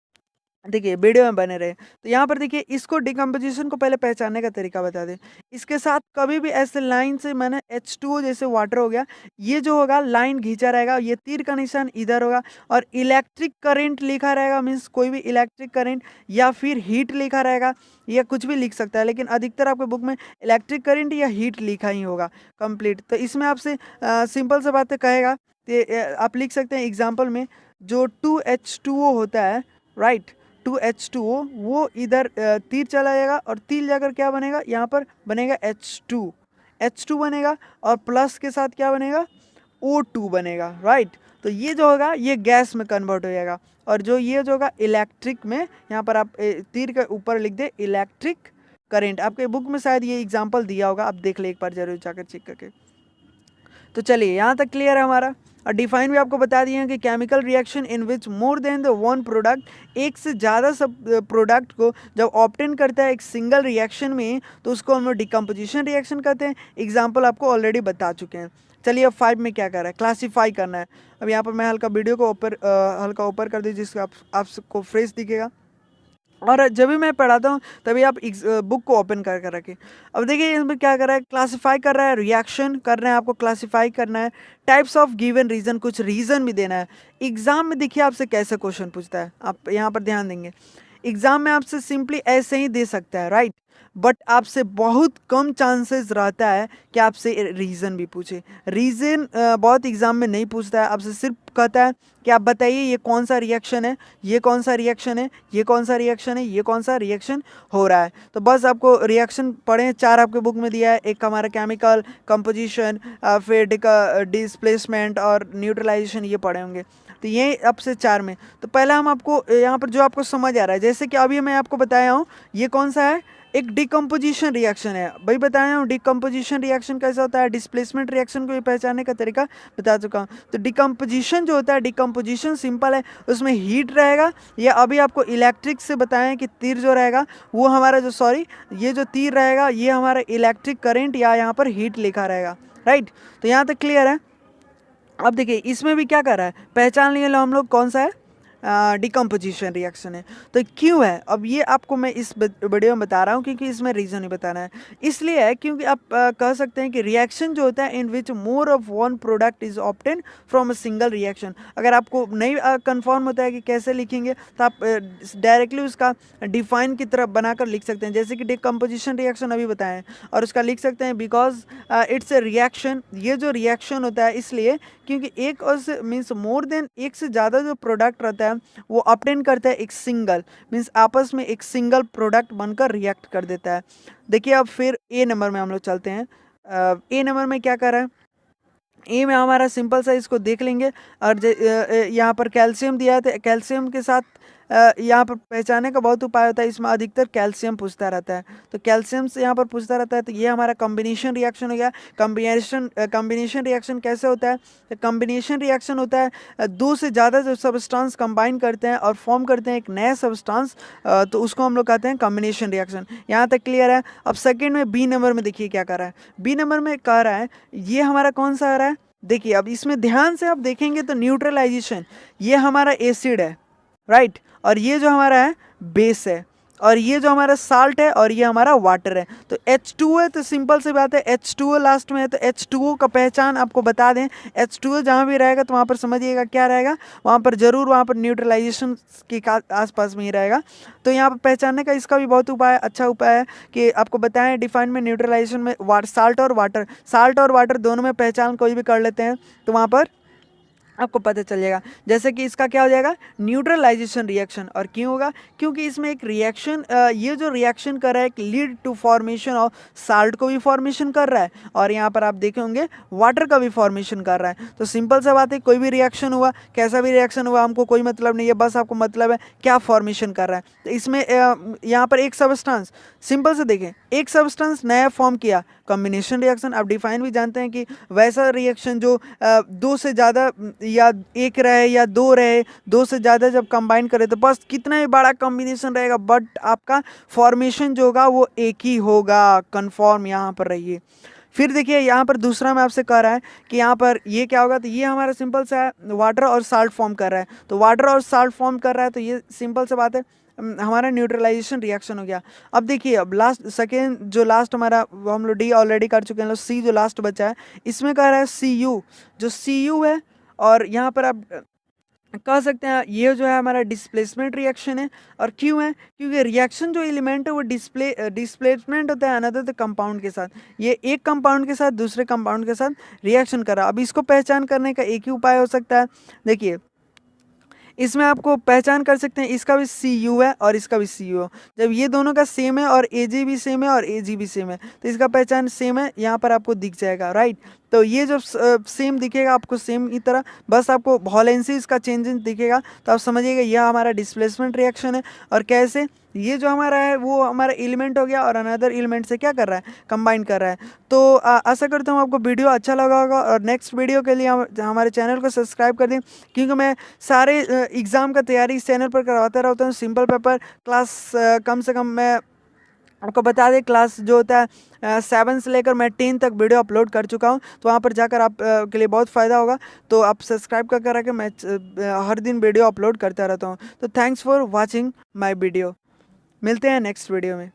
देखिए वीडियो में बने रहे। तो यहाँ पर देखिए इसको डिकम्पोजिशन को पहले पहचानने का तरीका बता दें। इसके साथ कभी भी ऐसे लाइन से मैंने H2O जैसे वाटर हो गया, ये जो होगा लाइन खींचा रहेगा, ये तीर का निशान इधर होगा, और इलेक्ट्रिक करंट लिखा रहेगा, मीन्स कोई भी इलेक्ट्रिक करंट या फिर हीट लिखा रहेगा, या कुछ भी लिख सकता है, लेकिन अधिकतर आपके बुक में इलेक्ट्रिक करंट या हीट लिखा ही होगा कंप्लीट। तो इसमें आपसे सिंपल सा बातें कहेगा, तो आप लिख सकते हैं एग्जाम्पल में जो 2H2O होता है, राइट, 2H2O, वो इधर तीर चला जाएगा, और तीर जाकर क्या बनेगा, यहाँ पर बनेगा H2 बनेगा, और प्लस के साथ क्या बनेगा, O2 बनेगा, राइट। तो ये जो होगा ये गैस में कन्वर्ट हो जाएगा, और जो ये जो होगा इलेक्ट्रिक में, यहाँ पर आप तीर के ऊपर लिख दे इलेक्ट्रिक करेंट, आपके बुक में शायद ये एग्जाम्पल दिया होगा, आप देख ले एक बार जरूर जाकर चेक करके। तो चलिए यहाँ तक क्लियर है हमारा। और डिफाइन भी आपको बता दिए हैं कि chemical reaction in which more than the one product, एक से ज़्यादा सब प्रोडक्ट को जब ऑब्टेन करता है एक सिंगल रिएक्शन में, तो उसको हम लोग डिकम्पोजिशन रिएक्शन कहते हैं। एग्जाम्पल आपको ऑलरेडी बता चुके हैं। चलिए अब 5 में क्या कर रहा है, क्लासीफाई करना है। अब यहाँ पर मैं हल्का वीडियो को हल्का ऊपर कर दीजिए जिससे आपको फ्रेश दिखेगा, और जब भी मैं पढ़ाता हूँ तभी आप बुक को ओपन कर कर रखें। अब देखिए इसमें क्या कर रहा है, क्लासिफाई कर रहा है, रिएक्शन कर रहे हैं, आपको क्लासिफाई करना है, टाइप्स ऑफ गिवन रीजन, कुछ रीजन भी देना है। एग्जाम में देखिए आपसे कैसे क्वेश्चन पूछता है, आप यहाँ पर ध्यान देंगे। एग्जाम में आपसे सिंपली ऐसे ही दे सकता है, राइट, बट आपसे बहुत कम चांसेस रहता है कि आपसे रीज़न भी पूछे। रीज़न बहुत एग्जाम में नहीं पूछता है, आपसे सिर्फ कहता है कि आप बताइए ये कौन सा रिएक्शन है, ये कौन सा रिएक्शन है, ये कौन सा रिएक्शन है, ये कौन सा रिएक्शन हो रहा है। तो बस आपको रिएक्शन पढ़ें, 4 आपके बुक में दिया है, एक हमारा केमिकल कंपोजिशन, फिर डिस्प्लेसमेंट और न्यूट्रलाइजेशन, ये पढ़े होंगे। तो ये आपसे 4 में। तो पहला हम आपको यहाँ पर जो आपको समझ आ रहा है, जैसे कि अभी मैं आपको बताया हूँ, ये कौन सा है, एक डिकम्पोजिशन रिएक्शन है। भाई बताया हूँ डिकम्पोजिशन रिएक्शन कैसा होता है, डिस्प्लेसमेंट रिएक्शन को भी पहचानने का तरीका बता चुका हूँ। तो डिकम्पोजिशन जो होता है, डिकम्पोजिशन सिंपल है, उसमें हीट रहेगा, या अभी आपको इलेक्ट्रिक से बताएं कि तीर जो रहेगा वो हमारा ये जो तीर रहेगा ये हमारा इलेक्ट्रिक करेंट, या यहाँ पर हीट लिखा रहेगा, राइट। तो यहाँ तक क्लियर है। अब देखिए इसमें भी क्या कर रहा है, पहचान लिए हम लोग कौन सा है, डिकम्पोजिशन रिएक्शन है। तो क्यों है, अब ये आपको मैं इस वीडियो में बता रहा हूँ क्योंकि इसमें रीज़न ही बताना है। इसलिए है क्योंकि आप कह सकते हैं कि रिएक्शन जो होता है in which more of one product is obtain from a single reaction. अगर आपको नहीं कंफर्म होता है कि कैसे लिखेंगे तो आप डायरेक्टली उसका डिफाइन की तरफ बनाकर लिख सकते हैं, जैसे कि डिकम्पोजिशन रिएक्शन अभी बताएं, और उसका लिख सकते हैं बिकॉज इट्स ए रिएक्शन। ये जो रिएक्शन होता है इसलिए क्योंकि एक और से मीन्स मोर देन एक से ज़्यादा जो प्रोडक्ट रहता है वो ऑब्टेन करता है एक सिंगल, मीन्स आपस में एक सिंगल प्रोडक्ट बनकर रिएक्ट कर देता है। देखिए अब फिर ए नंबर में हम लोग चलते हैं। ए नंबर में क्या कर रहा है, ए में हमारा सिंपल सा इसको देख लेंगे, और यहाँ पर कैल्शियम दिया है तो कैल्शियम के साथ यहाँ पर पहचाने का बहुत उपाय होता है, इसमें अधिकतर कैल्शियम पूछता रहता है, तो कैल्शियम से यहाँ पर पूछता रहता है, तो ये हमारा कॉम्बिनेशन रिएक्शन हो गया। कॉम्बिनेशन रिएक्शन कैसे होता है, तो कॉम्बिनेशन रिएक्शन होता है दो से ज़्यादा जो सब्सटेंस कंबाइन करते हैं और फॉर्म करते हैं एक नया सब्सटेंस, तो उसको हम लोग कहते हैं कॉम्बिनेशन रिएक्शन। यहाँ तक क्लियर है। अब सेकेंड में बी नंबर में देखिए क्या कर रहा है, बी नंबर में कह रहा है ये हमारा कौन सा आ रहा है, देखिए अब इसमें ध्यान से आप देखेंगे तो न्यूट्रलाइजेशन, ये हमारा एसिड है राइट, और ये जो हमारा है बेस है, और ये जो हमारा साल्ट है और ये हमारा वाटर है। तो H2O है, तो सिंपल सी बात है H2O लास्ट में है, तो H2O का पहचान आपको बता दें, H2O जहाँ भी रहेगा तो वहाँ पर समझिएगा क्या रहेगा, वहाँ पर ज़रूर वहाँ पर न्यूट्रलाइजेशन के आसपास में ही रहेगा। तो यहाँ पर पहचानने का इसका भी बहुत उपाय, अच्छा उपाय है कि आपको बताएं डिफाइन में न्यूट्रलाइजेशन में साल्ट और वाटर दोनों में पहचान कोई भी कर लेते हैं तो वहाँ पर आपको पता चल जाएगा। जैसे कि इसका क्या हो जाएगा, न्यूट्रलाइजेशन रिएक्शन। और क्यों होगा, क्योंकि इसमें एक रिएक्शन, ये जो रिएक्शन कर रहा है एक lead to formation of salt को भी फॉर्मेशन कर रहा है, और यहाँ पर आप देखे होंगे वाटर का भी फॉर्मेशन कर रहा है। तो सिंपल सा बात है, कोई भी रिएक्शन हुआ, कैसा भी रिएक्शन हुआ, हमको कोई मतलब नहीं है, बस आपको मतलब है क्या फॉर्मेशन कर रहा है। तो इसमें यहाँ पर एक सबस्टेंस, सिंपल से देखें, एक सबस्टेंस नया फॉर्म किया, कॉम्बिनेशन रिएक्शन। आप डिफाइन भी जानते हैं कि वैसा रिएक्शन जो दो से ज़्यादा या एक रहे या दो रहे, दो से ज़्यादा जब कंबाइन करें तो बस कितना ही बड़ा कॉम्बिनेशन रहेगा बट आपका फॉर्मेशन जो होगा वो एक ही होगा, कन्फर्म यहाँ पर रहिए। फिर देखिए यहाँ पर दूसरा में आपसे कह रहा है कि यहाँ पर ये क्या होगा, तो ये हमारा सिंपल सा है वाटर और साल्ट फॉर्म कर रहा है, तो वाटर और साल्ट फॉर्म कर रहा है, तो ये सिंपल सा बात है हमारा न्यूट्रलाइजेशन रिएक्शन हो गया। अब देखिए अब लास्ट सेकेंड जो लास्ट हमारा वो हम लोग डी ऑलरेडी कर चुके हैं, सी जो लास्ट बचा है इसमें कह रहा है Cu, जो Cu है, और यहाँ पर आप कह सकते हैं ये जो है हमारा डिस्प्लेसमेंट रिएक्शन है। और क्यों है, क्योंकि रिएक्शन जो एलिमेंट है वो डिस्प्लेसमेंट होता है अनदर द कंपाउंड के साथ, ये एक कंपाउंड के साथ दूसरे कंपाउंड के साथ रिएक्शन कर रहा है। अब इसको पहचान करने का एक ही उपाय हो सकता है, देखिए इसमें आपको पहचान कर सकते हैं, इसका भी Cu है और इसका भी Cu, जब ये दोनों का सेम है और Ag भी सेम है और Ag भी सेम है तो इसका पहचान सेम है, यहाँ पर आपको दिख जाएगा राइट। तो ये जब सेम दिखेगा आपको सेम की तरह, बस आपको वॉलेंसी का चेंजेस दिखेगा तो आप समझिएगा यह हमारा डिस्प्लेसमेंट रिएक्शन है। और कैसे, ये जो हमारा है वो हमारा एलिमेंट हो गया और अनदर एलिमेंट से क्या कर रहा है, कंबाइन कर रहा है। तो आशा करता हूँ आपको वीडियो अच्छा लगा होगा, और नेक्स्ट वीडियो के लिए हमारे चैनल को सब्सक्राइब कर दें, क्योंकि मैं सारे एग्ज़ाम का तैयारी इस चैनल पर करवाता रहता हूँ। सिंपल पेपर क्लास कम से कम मैं आपको बता दें क्लास जो होता है 7 से लेकर मैं 10 तक वीडियो अपलोड कर चुका हूँ, तो वहाँ पर जाकर आप के लिए बहुत फ़ायदा होगा। तो आप सब्सक्राइब कर रखें, मैं हर दिन वीडियो अपलोड करता रहता हूँ। तो thanks for watching my video, मिलते हैं नेक्स्ट वीडियो में।